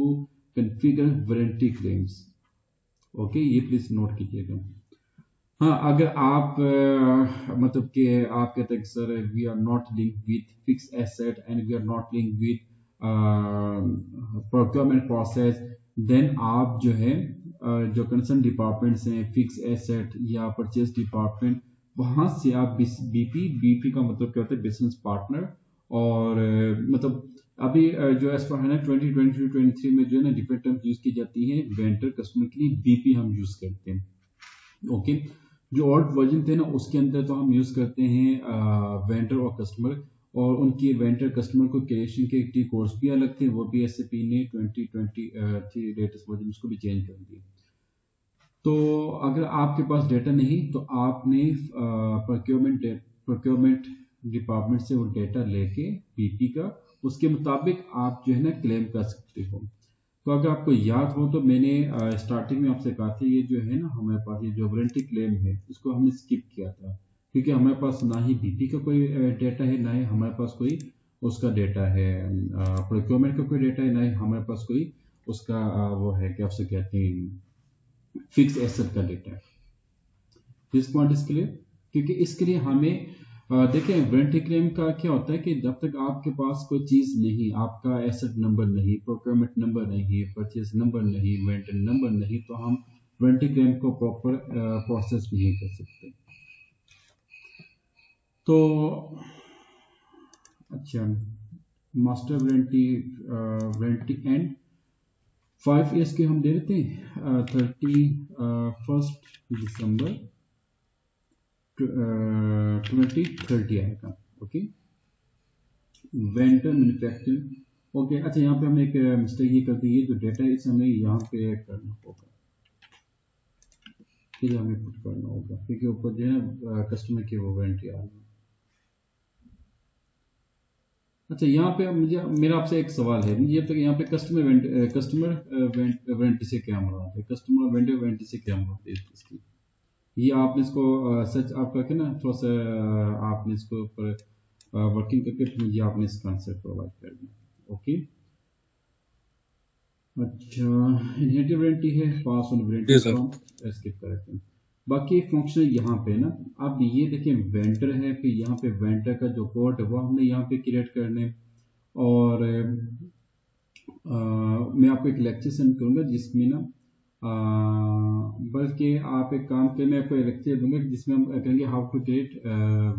configure warranty claims. ओके, ये please note कीजिएगा। हाँ, अगर आप मतलब कि आप कहते हैं sir we are not link with fix asset and we are not link with procurement process, then आप जो है जो कंसर्न डिपार्टमेंट्स हैं, फिक्स एसेट या परचेज डिपार्टमेंट, वहां से आप बीपी का मतलब क्या होता है, बिजनेस पार्टनर। और मतलब अभी जो एस पर है ना 2022-23 में जो है ना डिफरेंट टर्म्स यूज की जाती है वेंडर कस्टमर के लिए, बीपी हम यूज करते हैं। ओके, जो ओल्ड वर्जन थे ना उसके अंदर तो हम यूज करते हैं वेंडर और कस्टमर, और उनकी वेंडर कस्टमर को क्रिएशन के टी कोर्स भी अलग थे, वो भी SAP ने 2023 लेटेस्ट वर्जन उसको भी चेंज कर दिया। तो अगर आपके पास डेटा नहीं तो आपने प्रोक्योरमेंट डिपार्टमेंट से वो डेटा लेके बीपी का, उसके मुताबिक आप जो है ना क्लेम कर सकते हो। तो अगर आपको याद हो तो मैंने स्टार्टिंग में आपसे कहा था, ये जो है ना हमारे पास ये जो वारंटी क्लेम है इसको हमने स्किप किया था, क्योंकि हमारे पास ना ही बीपी का कोई डेटा है, ना ही हमारे पास कोई उसका डेटा है, प्रोक्योरमेंट का कोई डेटा है, ना ही हमारे पास कोई उसका वो है क्या उससे कहते हैं फिक्स एसेट का डेटा। दिस पॉइंट इसके लिए, क्योंकि इसके लिए हमें देखिए वारंटी क्लेम का क्या होता है कि जब तक आपके पास कोई चीज नहीं, आपका एसेट नंबर नहीं, प्रोक्योरमेंट नंबर नहीं, परचेज नंबर नहीं, मेंटेन नंबर नहीं, तो हम वारंटी क्लेम को प्रॉपर प्रोसेस नहीं कर सकते। तो अच्छा, मास्टर वारंटी एंड 5 ईयर्स के हम दे देते हैं 31 दिसंबर 2030 आएगा। Okay, vendor manufacturing. ओके, अच्छा यहाँ पे हमने एक मिस्टेक ये कर दी है, जो डेटा है इसे हमें यहाँ पे ऐड करना होगा, फिर हमें पुट करना होगा, क्योंकि ऊपर जो है कस्टमर की वो वारंटी आ रही है। अच्छा, यहाँ पे मुझे मेरा आपसे एक सवाल है, मुझे अब तक यहाँ पे कस्टमर वारंटी से क्या मुराद है, कस्टमर वेंडर वारंटी से क्या मुराद है इसकी। ये आपने इसको सच आप करके ना थोड़ा सा आपने इसको ऊपर वर्किंग करके फिर मुझे आपने इस कॉन्सेप्ट प्रोवाइड कर दिया। ओके, अच्छा, इनहेरिटेड वारंटी है, pass on warranty from, skip करते हैं। बाकी फंक्शन यहाँ पे ना, अब ये देखिए वेंडर है, फिर यहाँ पे वेंडर का जो कोड है वो हमने यहाँ पे क्रिएट करने। और मैं आपको एक लेक्चर सेंड करूंगा जिसमें ना बल्कि आप एक काम करें, मैं आपको एक लेक्चर दूंगा जिसमें हम करेंगे हाउ टू क्रिएट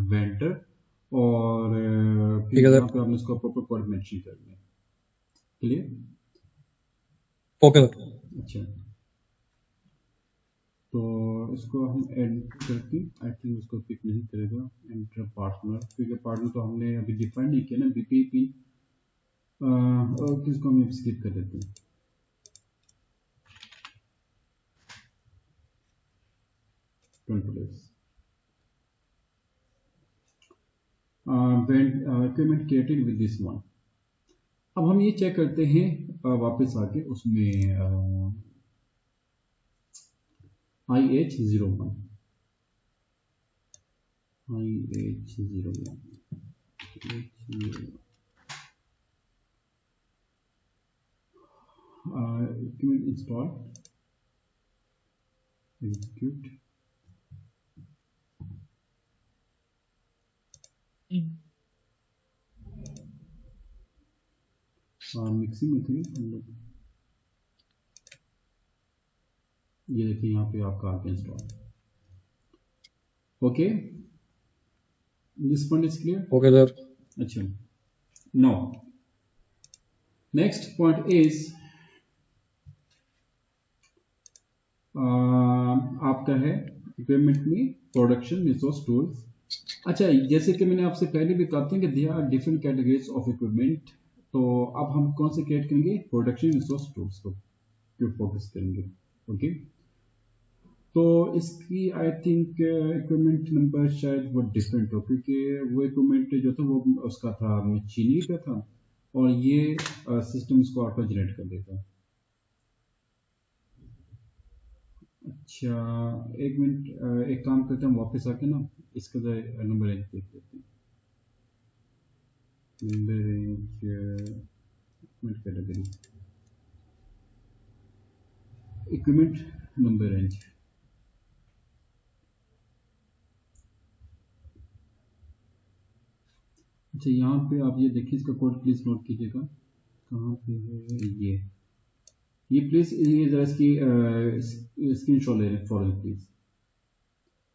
वेंडर, और फिर यहाँ पे आपने इसको प्रॉपर कोड मेंशन करना है। क्लियर? Okay sir. अच्छा, तो इसको हम ऐड करके आई थिंक उसको पिक नहीं करेगा, एंटर पार्टनर, क्योंकि पार्टनर तो हमने अभी डिफाइन नहीं किया ना, बीपी पिन, और किसको हम स्किप कर देते हैं। When equipment created with this one, अब हम ये चेक करते हैं वापस आके उसमें IH01 equipment install, execute. Mixing में थे हम लोग, ये देखिए यहाँ पे आपका आके install. Okay, this point is clear? Okay sir. अच्छा, नाउ नेक्स्ट पॉइंट इज आपका है इक्विपमेंट में प्रोडक्शन रिसोर्स टूल्स। अच्छा, जैसे कि मैंने आपसे पहले भी कहा था कि there are different categories of equipment, तो अब हम कौन से क्रिएट करेंगे? प्रोडक्शन रिसोर्स टूल्स को फोकस करेंगे। ओके, तो इसकी आई थिंक इक्विपमेंट नंबर शायद वो डिफरेंट हो, क्योंकि वो इक्विपमेंट जो था वो उसका था मशीनरी का था, और ये सिस्टम इसको ऑटो जनरेट कर देता। अच्छा, एक मिनट, एक काम करते हैं, वापस आके ना इसका नंबर रेंज देख लेते हैं। Number range category equipment number range. अच्छा, यहाँ पे आप ये देखिए, इसका कोड प्लीज नोट कीजिएगा, कहाँ पे है ये प्लीज, ये जरा इसकी स्क्रीनशॉट ले लें फॉरन प्लीज।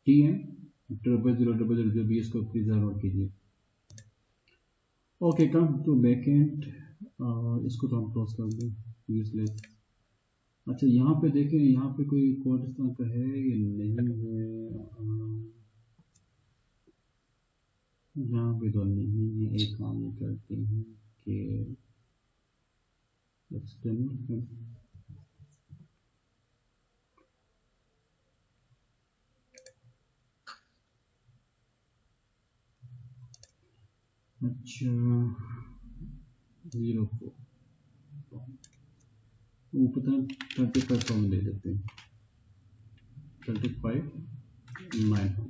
TN0000 भी इसको प्लीज नोट कीजिए। ओके, कम टू बैकएंड, इसको तो हम क्लोज कर दें, यूजलेस। अच्छा, यहाँ पे देखें, यहाँ पे कोई कोड इस तरह का है या नहीं है? यहाँ पे तो नहीं है। एक काम ये करते हैं कि एक्सटर्नल, अच्छा 04 ऊपर 35 में ले लेते हैं, 35,900।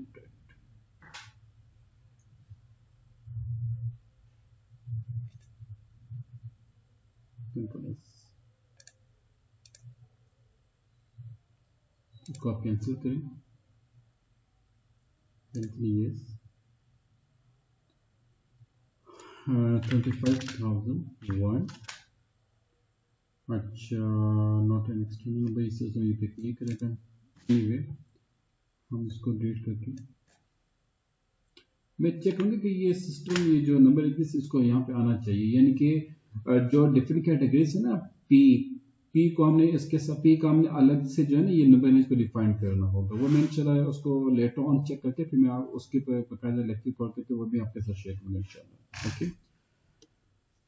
इसको आप कैंसिल करें, yes 25,001। अच्छा, नॉट एन एक्सटर्नल नंबर, इसे तो ये पिक नहीं करेगा। एनीवे, हम इसको डिलीट करके मैं चेक करूँगा कि ये सिस्टम, ये जो नंबर है इसको यहाँ पे आना चाहिए, यानी कि जो डिफरेंट कैटेगरीज है ना, पी को हमने इसके साथ पी का हमने अलग से जो है ना ये नंबर इसको डिफाइन करना होगा। वो मैंने चला उसको लेटर ऑन चेक करके फिर मैं उसके बकायदा लेक्चर तौर करके वो भी आपके साथ शेयर करूँगा इंशाल्लाह। ओके,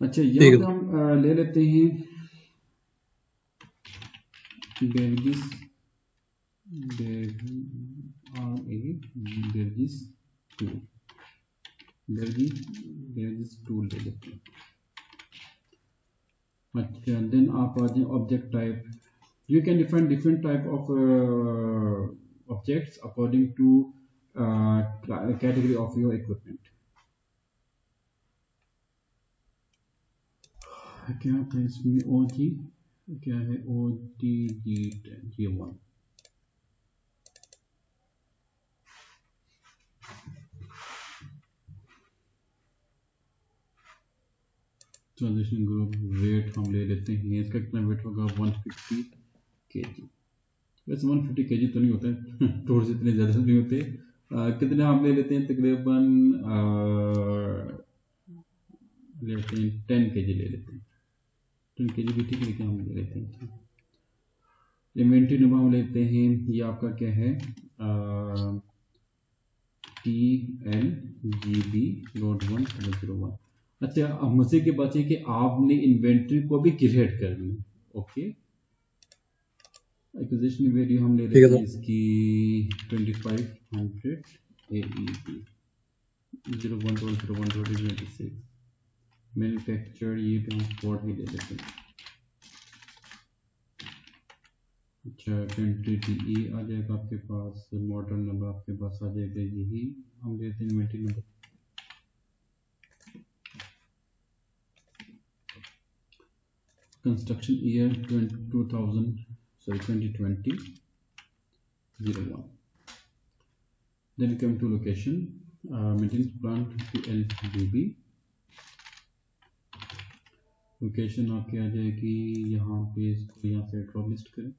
अच्छा, यहाँ पे हम ले लेते हैं बेरजिस टूल ले लेते हैं। अच्छा, देन आप आ जाए object type. You can define different type of objects according to category of your equipment. क्या था इसमें? OG क्या है? OTG1। ट्रांजिशन ग्रुप वेट हम ले लेते हैं, इसका कितना वेट होगा? 150 kg। वैसे 150 kg तो नहीं होता है थोड़े से इतने ज़्यादा नहीं होते। कितने हम ले लेते हैं? तकरीबन लेते हैं 10 kg ले लेते हैं। 10 kg भी ठीक है, लेकिन हम ले लेते हैं। इन्वेंट्री नंबर हम लेते हैं, ये आपका क्या है? TLGB.1.01। अच्छा, अब मुझसे के बचे कि आपने इन्वेंट्री को भी क्रिएट करनी है। ओके, एक्विजिशन वैल्यू हम ले लेते हैं इसकी 2500 AED 01.01.26। मैन्युफैक्चर ये भी हम स्पॉट भी दे देते हैं। अच्छा क्वांटिटी ए आ जाएगा आपके पास, मॉडल नंबर आपके पास आ जाएगा, यही हम देते हैं inventory number. Construction year 2020 01. Then we come to location, maintenance plant PLDB। Location आपके आ जाएगी यहाँ पे, इसको यहाँ से ड्रॉप लिस्ट करें।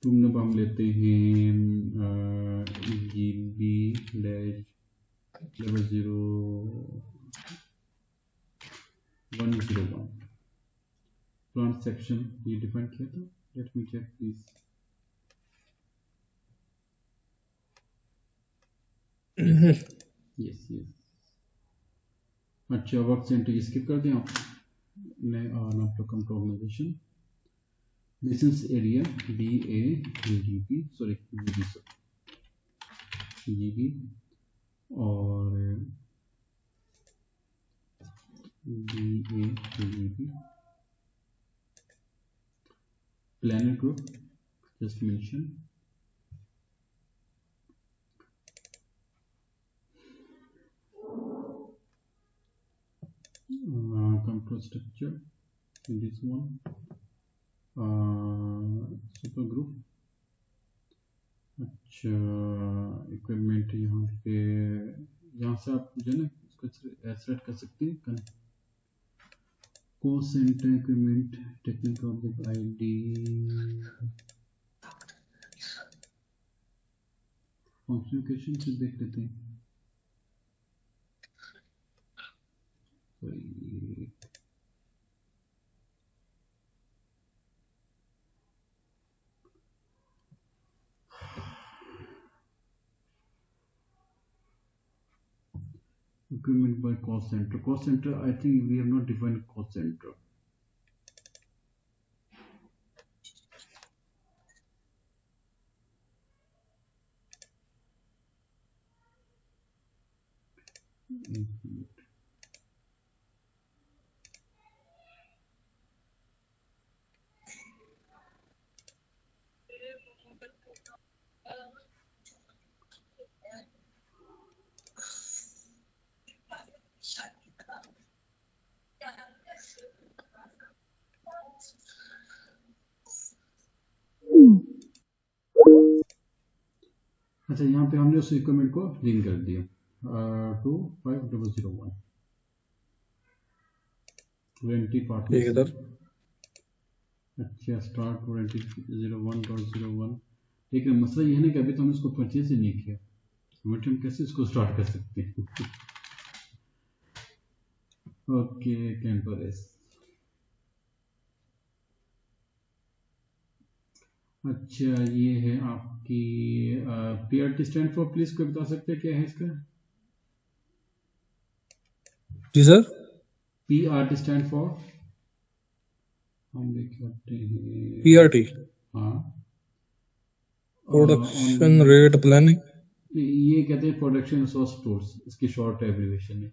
रूम नंबर हम लेते हैं GB-00101। प्लांट सेक्शन ये डिफाइन किया था, let me check please. Yes yes. अच्छा वर्क सेंटर स्किप कर दें आप, not to come to organisation. Business area BAGB, sorry GB और BAGB। Planner group just mention. control structure, this one super group। अच्छा equipment यहाँ पे, यहाँ से आप जो है ना इसको सेलेक्ट कर सकते हैं। को centre equipment technical object ID function location से देख लेते हैं। Equipment by cost center. Cost center, I think we have not defined cost center. अच्छा यहाँ पे हमने उस इक्विपमेंट को लिंक कर दिया 25001 वारंटी पार्ट। ठीक है सर। अच्छा स्टार्ट वारंटी 01.01, लेकिन मसला ये है ना कि अभी तो हमने इसको परचेज ही नहीं किया, हम कैसे इसको स्टार्ट कर सकते हैं। Okay campus. अच्छा ये है आपकी PRT स्टैंड फॉर, प्लीज कोई बता सकते हैं क्या है इसका? जी सर। PRT स्टैंड फॉर हम लिख सकते हैं PRT हाँ प्रोडक्शन रेट प्लानिंग, ये कहते हैं प्रोडक्शन रिसोर्स टूल्स, इसकी शॉर्ट एब्रिविएशन है।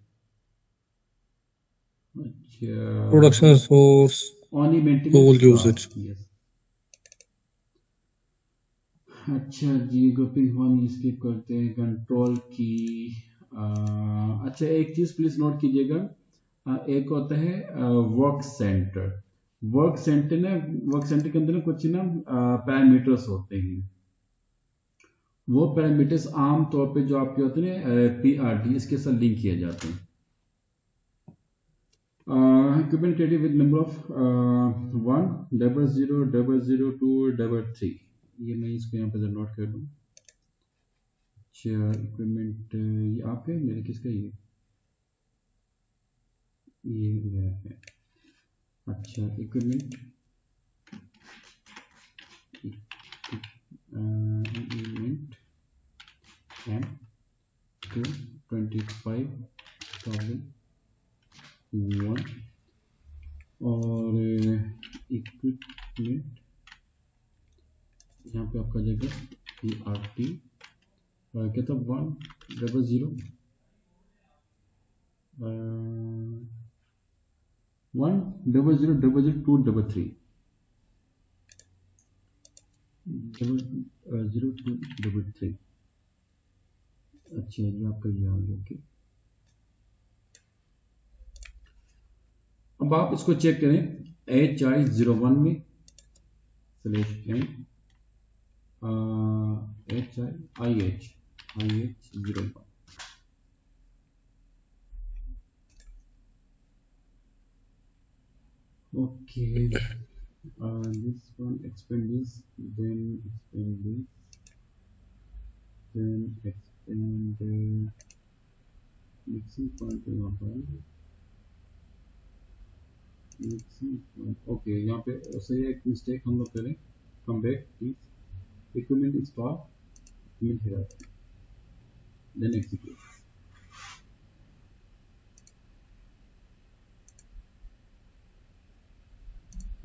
अच्छा production resource only maintenance tool usage. Yes. अच्छा जी ग्रुपिंग वन स्किप करते हैं, कंट्रोल की। अच्छा एक चीज प्लीज नोट कीजिएगा, एक होता है वर्क सेंटर। वर्क सेंटर के अंदर ना कुछ ना पैरामीटर्स होते हैं। वो पैरामीटर्स आम तौर पे जो आपके होते हैं PRT इसके साथ लिंक किए जाते हैं। Equipment created with number of 1 00 00 2 3, ये मैं इसको यहाँ पे नोट कर दूँ। अच्छा इक्विपमेंट ये आपका है मेरे किसका, ये मेरा है। अच्छा इक्विपमेंट M to 25,001 और इक्विपमेंट यहाँ पे आपका जाएगा PRT क्या था 100 1000233 0233 अच्छा ये आपका ये आ गया। ओके अब आप इसको चेक करें HI01 में /n IH01 okay this one expand this then expand this then expand mixing point यहाँ पर mixing point okay यहाँ पे सही एक मिस्टेक हम लोग करें come back please equipment install equipment here then execute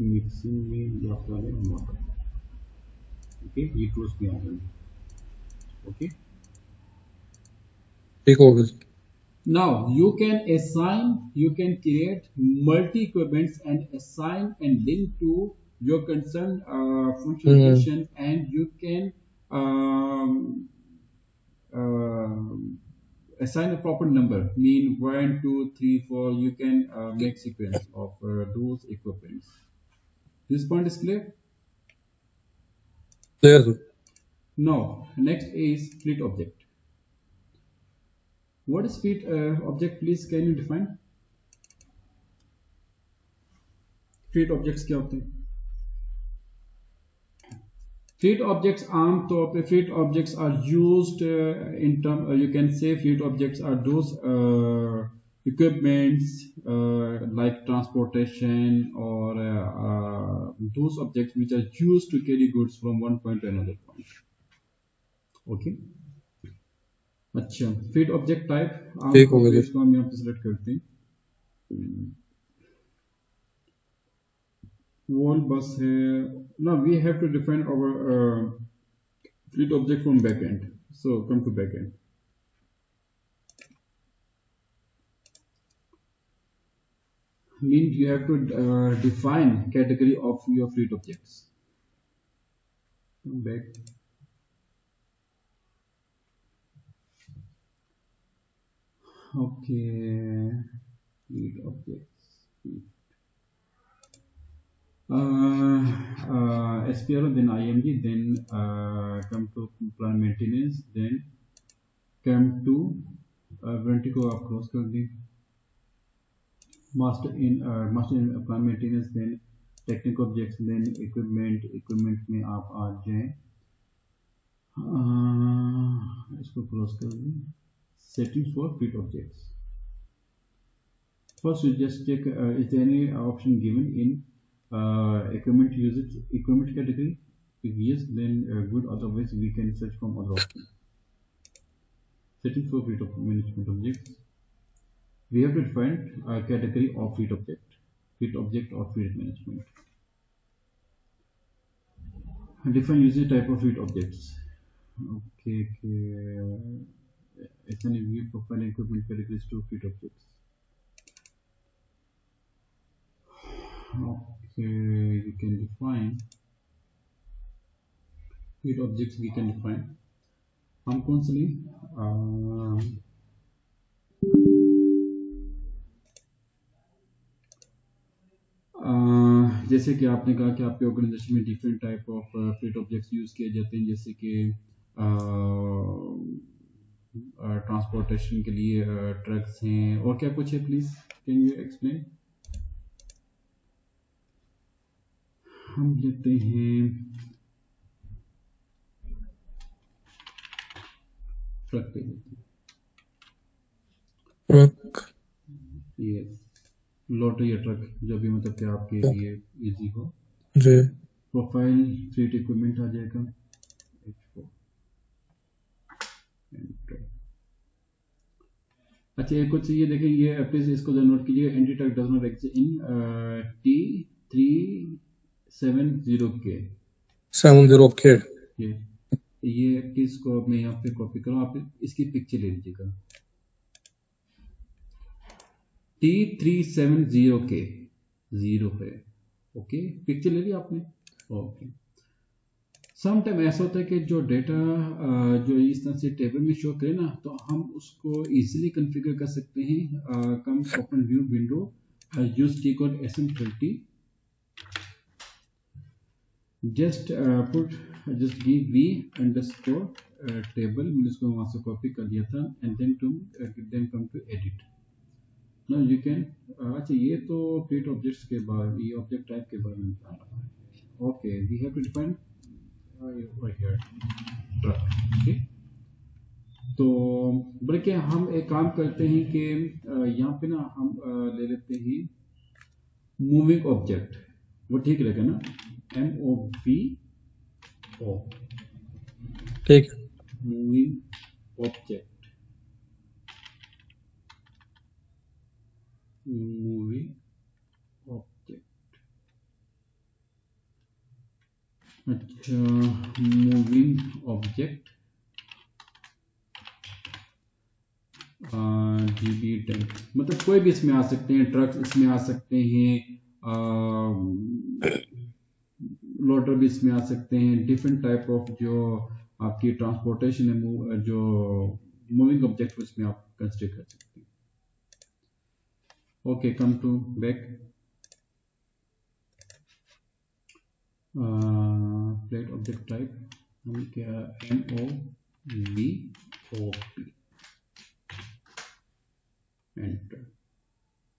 mixing में ये आपका है मोटर ओके ये टूल्स भी आ गए ओके ठीक हो गया now you can create multi equipments and assign and link to your concerned function location and you can assign a proper number mean 1 2 3 4 you can make sequence of those equipments. This point is clear? clear sir. Now next is fleet object. What is fleet object please can you define? Fleet objects क्या होते हैं? Fleet objects आमतौर पे fleet objects are used in term you can say fleet objects are those equipments like transportation or those objects which are used to carry goods from one point to another point. Okay. अच्छा fleet object type इसको हम यहाँ पे select करते हैं wall bus है now we have to define our fleet object from backend so come to backend means you have to define category of your fleet objects come back okay fleet objects SPRO then IMG then come to plant maintenance then come to warranty को आप close कर दें master in plant maintenance then technical objects then equipment में आप आ जाएं इसको close कर दें settings for fleet objects first you just check is there any option given in equipment usage equipment category if yes then good otherwise we can search from other options settings for fleet management objects we have to define a category of fleet object or fleet management define usage type of fleet objects okay assign a view profile equipment categories to fleet objects okay you can define fleet objects we can define हम कौन से लिए जैसे कि आपने कहा कि आपके ऑर्गेनाइजेशन में different type of fleet objects use किए जाते हैं जैसे कि ट्रांसपोर्टेशन के लिए ट्रक्स हैं और क्या कुछ है प्लीज कैन यू एक्सप्लेन हम लेते हैं ट्रक पे लेते हैं ट्रक यस लोटर या ट्रक जो भी मतलब कि आपके लिए इजी हो जी प्रोफाइल फ्लीट इक्विपमेंट आ जाएगा H4 अच्छा एक कुछ ये देखें ये प्लीज इसको नोट कीजिए anti truck does not exist in T370K 70K ये किसको मैं यहाँ पे कॉपी करूँ, आप इसकी पिक्चर ले लीजिएगा। T370K 0 है। ओके, पिक्चर ले लिया आपने। ओके, सम टाइम ऐसा होता है कि जो डेटा जो इस तरह से टेबल में शो करे ना, तो हम उसको इजीली कॉन्फ़िगर कर सकते हैं। Come open view window, use T code SM30, just put just give v underscore table, मैंने इसको वहां से कॉपी कर लिया था, and then come to edit। now you can अच्छा, ये तो create objects के बाद ये object type के बारे में बता रहा है। okay, we have to define right here truck। okay, तो बल्कि हम एक काम करते हैं कि यहाँ पे ना हम ले लेते हैं मूविंग ऑब्जेक्ट, वो ठीक रहेगा ना, MOVO, ठीक है। Moving object, moving object. अच्छा, मूविंग ऑब्जेक्ट GB10, मतलब कोई भी इसमें आ सकते हैं, ट्रक्स इसमें आ सकते हैं, लोडर भी इसमें आ सकते हैं, डिफरेंट टाइप ऑफ जो आपकी ट्रांसपोर्टेशन है, जो मूविंग ऑब्जेक्ट उसमें आप कंसिडर कर सकते हैं। Okay, come to back, plate object type हम क्या, MOVOP, enter,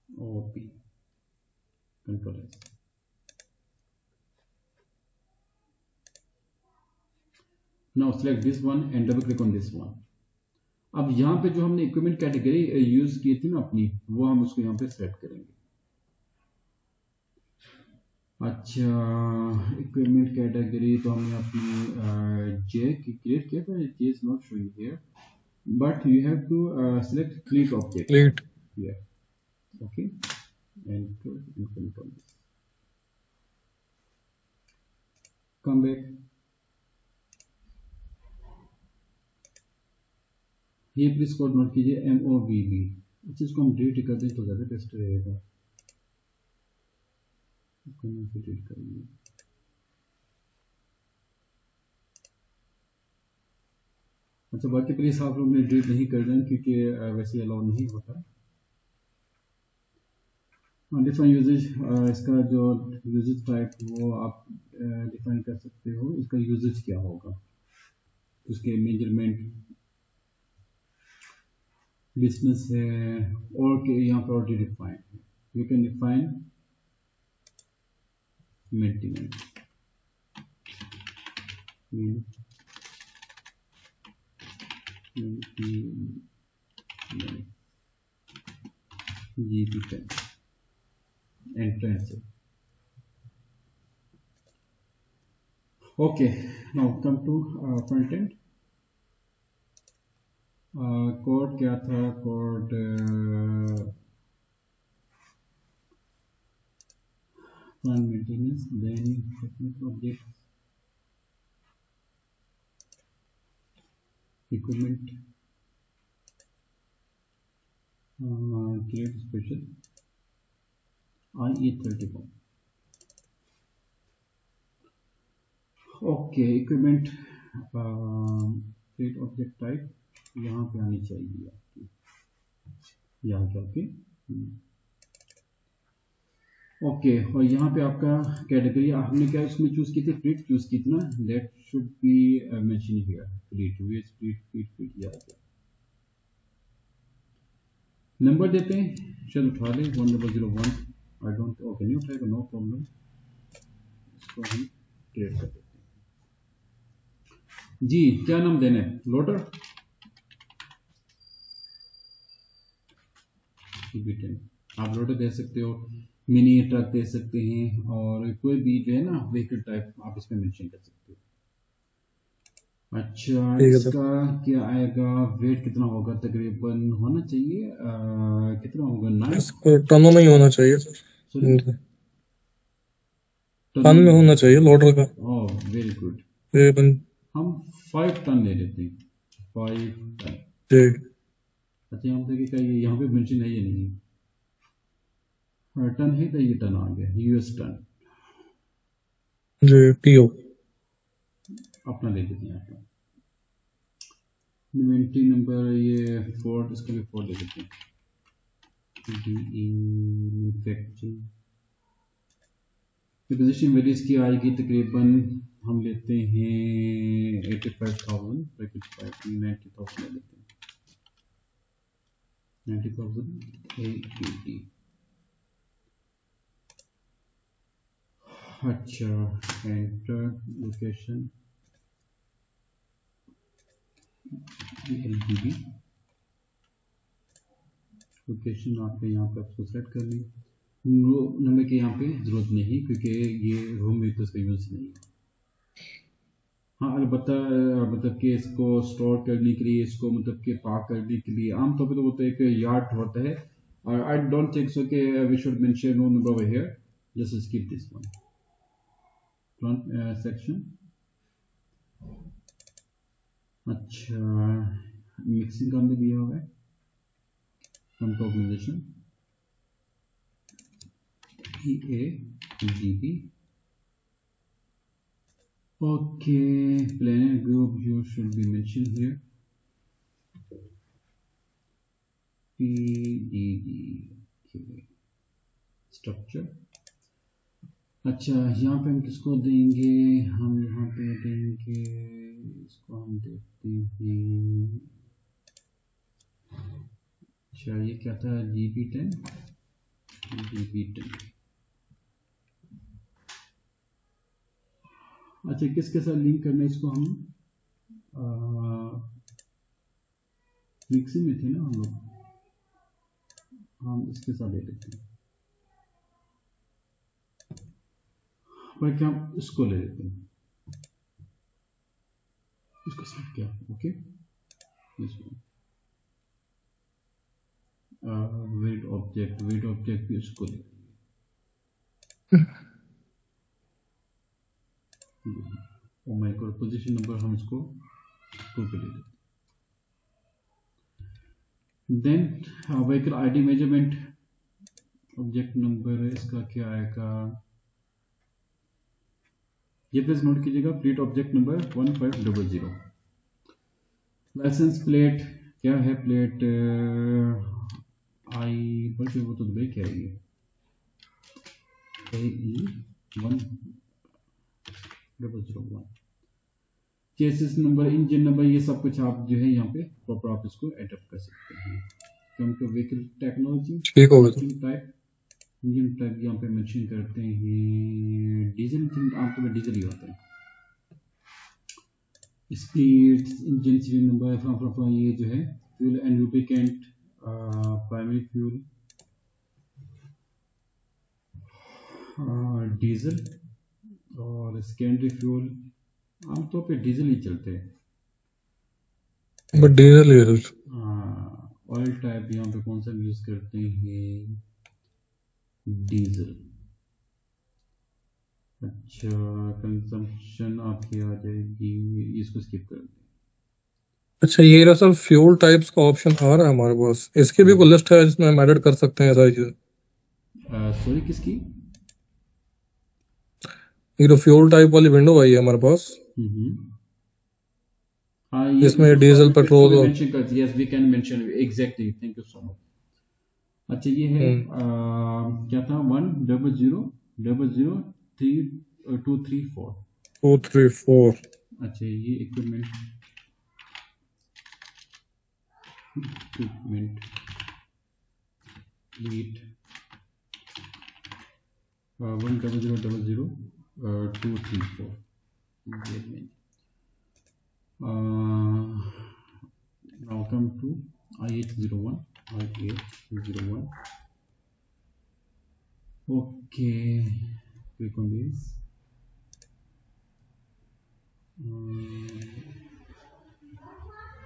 OP, control S। Now select this one and double click on this one। अब यहाँ पे जो हमने इक्विपमेंट कैटेगरी यूज की थी ना अपनी, वो हम उसको यहाँ पे सेलेक्ट करेंगे। अच्छा, इक्विपमेंट कैटेगरी तो हमने अपनी जे की क्रिएट किया था, J is not showing here, but you have to select fleet object here. Okay, and control come back, ये प्लीज कोड नोट कीजिए, MOVB। अच्छा, इसको हम डिलीट कर दें तो ज़्यादा बेस्ट रहेगा, इसको हम डिलीट करेंगे। अच्छा, बाकी प्लीज आप लोग ने डिलीट नहीं कर दें क्योंकि वैसे अलाउ नहीं होता। डिफाइन यूजेज, इसका जो यूजेज टाइप वो आप डिफाइन कर सकते हो, इसका यूजेज क्या होगा, उसके मेजरमेंट, बिजनेस है, और के यहाँ पर ऑलरेडी डिफाइन है। You can define maintenance, GB10 entrance। okay, now come to front end। Code क्या था, code plan maintenance, then technical object, equipment, create special, IE31। Okay, equipment, create object type यहाँ पे आनी चाहिए आपकी, यहाँ पे ओके। ओके, और यहाँ पे आपका कैटेगरी हमने क्या उसमें चूज की थी, फ्लीट चूज की थी ना, that should be mention here, fleet, वेज फ्लीट ये आ गया। नंबर देते हैं, चल उठा ले, 1001, आई डोंट, ओके नहीं उठाएगा, नो प्रॉब्लम, इसको हम क्रिएट कर देते हैं। जी, क्या नाम देना है, लोडर, आप लोडर दे सकते हो, मिनी ट्रक दे सकते हैं, और कोई भी जो है ना व्हीकल टाइप आप इसमें मेंशन कर सकते हो। अच्छा, इसका क्या आएगा, वेट कितना होगा, तकरीबन होना चाहिए कितना होगा, 9 टनों में ही होना चाहिए सर, टन में होना चाहिए लोडर का। ओह वेरी गुड, तकरीबन हम 5 टन ले लेते हैं, 5 टन। ठीक अच्छा यहाँ पे क्या ये यहाँ पे मेंशन है या नहीं है? टन है तो ये टन आ गया, यूएस टन जी टीओ अपना ले लेते हैं अपना। इन्वेंट्री नंबर ये 4, इसका भी 4 ले लेते हैं। मैन्युफैक्चरिंग पोजीशन वैल्यू इसकी आएगी तकरीबन, हम लेते हैं 85,000, 90,000 ले लेते हैं, 90,000 AED। अच्छा एंटर लोकेशन LGB लोकेशन आपने यहाँ पे आपको सेलेक्ट करनी। नंबर की यहाँ पे जरूरत नहीं क्योंकि ये होम व्हीकल्स का यूज़ नहीं है। हाँ अलबत्ता मतलब कि इसको स्टोर करने के लिए, इसको मतलब कि पार्क करने के लिए आमतौर पे तो वो तो एक यार्ड होता है। आई डोंट थिंक सो कि we should mention no number over here, just skip this one front section. अच्छा मिक्सिंग का हमने दिया हुआ है, front organisation PAGB। Okay, planet group you should be mentioned here. PDD okay. Structure। अच्छा यहाँ पे हम किसको देंगे, हम यहाँ पे देंगे इसको, हम देखते हैं। अच्छा ये क्या था, GB10 GB10। अच्छा किसके साथ लिंक करना है इसको, हम मिक्सिंग में थे ना हम लोग, हम इसके साथ ले लेते हैं, पर क्या हम इसको ले लेते हैं, इसको साथ क्या, ओके वेट ऑब्जेक्ट भी इसको ले और माइक्रो पोजीशन नंबर हम इसको 2 पे ले लेते। Then vehicle ID measurement object number इसका क्या आएगा, ये प्लीज नोट कीजिएगा, fleet object number 1500। Licence plate क्या है, प्लेट आई बल्कि वो तो दुबई क्या है, ये AE1001। Chassis number, engine number, ये सब कुछ आप जो है यहाँ पे प्रॉपर आप इसको एडप्ट कर सकते हैं। कम टू व्हीकल टेक्नोलॉजी, ठीक हो गया टाइप, इंजन टाइप यहाँ पे मेंशन करते हैं डीजल, आमतौर पर डीजल ही होता है। स्पीड, इंजन सीरियल नंबर, ये जो है fuel and lubricant, primary fuel diesel, और सेकेंडरी फ्यूल आमतौर पे डीजल ही चलते हैं, बट डीजल ऑयल टाइप यहाँ पे कौन सा यूज करते हैं, डीजल। अच्छा कंजम्पशन आपकी आ जाएगी, इसको स्किप कर दें। अच्छा ये रहा सब फ्यूल टाइप्स का ऑप्शन आ रहा है हमारे पास, इसकी भी कोई लिस्ट है जिसमें हम एडिट कर सकते हैं सारी चीजें? सॉरी किसकी, ये तो फ्यूल टाइप वाली विंडो आई है हमारे पास, हाँ ये जिसमें डीजल पेट्रोल और मेंशन कर दिया, yes we can mention exactly, thank you so much. अच्छा ये है क्या था, 100003234। 234। अच्छा ये equipment lead 1000234। Now come to I801. Okay, click on this.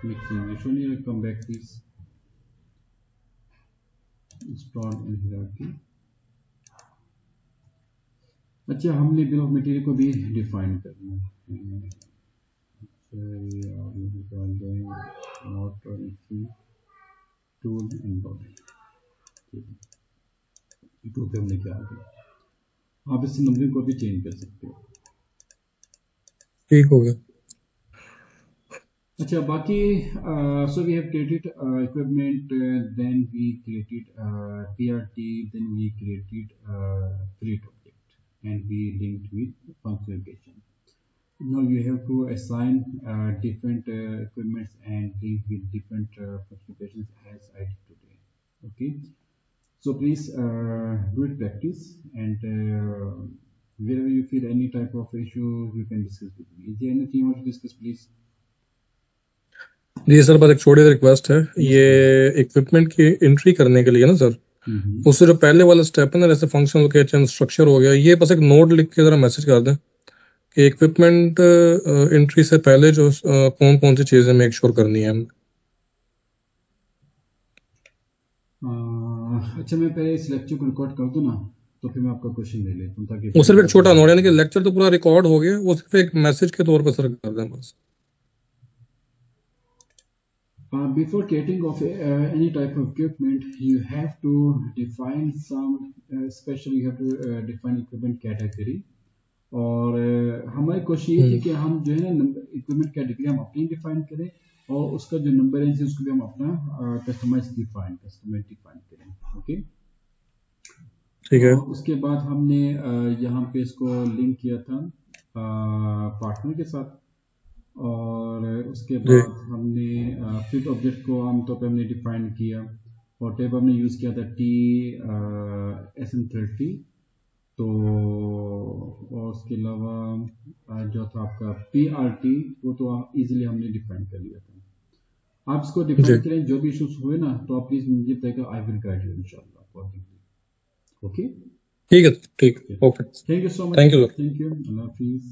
Mixing. You should need to come back this. Install in hierarchy. अच्छा हमने बिल ऑफ मटेरियल को भी डिफाइन करना है। we are going not tool and body, two पे हम लेके आ गए। आप इस नंबरिंग को भी चेंज कर सकते हो। ठीक हो गया। अच्छा, बाकी so we have created equipment, then we created PRT, then we created create object, and we linked with function location. Now you have to assign different equipments and link with different function locations as I did today. Okay, so please do it practice, and wherever you feel any type of issue, you can discuss with me. Is there anything you want to discuss, please? जी sir, बस एक छोटी सी request है, ये equipment की entry करने के लिए ना सर, उससे जो पहले वाला स्टेप है ना, जैसे फंक्शन लोकेशन स्ट्रक्चर हो गया, ये बस एक नोट लिख के जरा मैसेज कर दें कि इक्विपमेंट एंट्री से पहले जो कौन कौन सी चीजें मेक श्योर करनी है। अच्छा, मैं पहले इस लेक्चर को रिकॉर्ड कर दूं ना, तो फिर मैं आपका क्वेश्चन ले लेता हूं, ताकि वो सिर्फ एक छोटा नोट, यानी कि लेक्चर तो पूरा रिकॉर्ड हो गया, वो सिर्फ एक मैसेज के तौर पर सर कर दें बस। Before creating of any type of equipment, you have to define some especially you have to define equipment category. और हमारी कोशिश ये थी कि हम जो है ना इक्विपमेंट कैटेगरी हम अपनी डिफाइन करें, और उसका जो नंबर है उसको भी हम अपना कस्टमाइज डिफाइन करें। ओके, ठीक है। उसके बाद हमने यहाँ पे इसको लिंक किया था पार्टनर के साथ, और उसके बाद हमने फिट ऑब्जेक्ट को आमतौर पे हमने डिफाइन किया, और टेब हमने यूज़ किया था TSM30। तो और उसके अलावा जो था आपका PRT, वो तो इजीली हमने डिफाइन कर लिया था। आप इसको डिफाइन करें, जो भी इश्यूज हुए ना तो आप प्लीज मुझे बताइएगा, आई विल गाइड यू इंशाल्लाह। ओके, ठीक है, ठीक, okay, thank you so much, thank you. Allah Hafiz.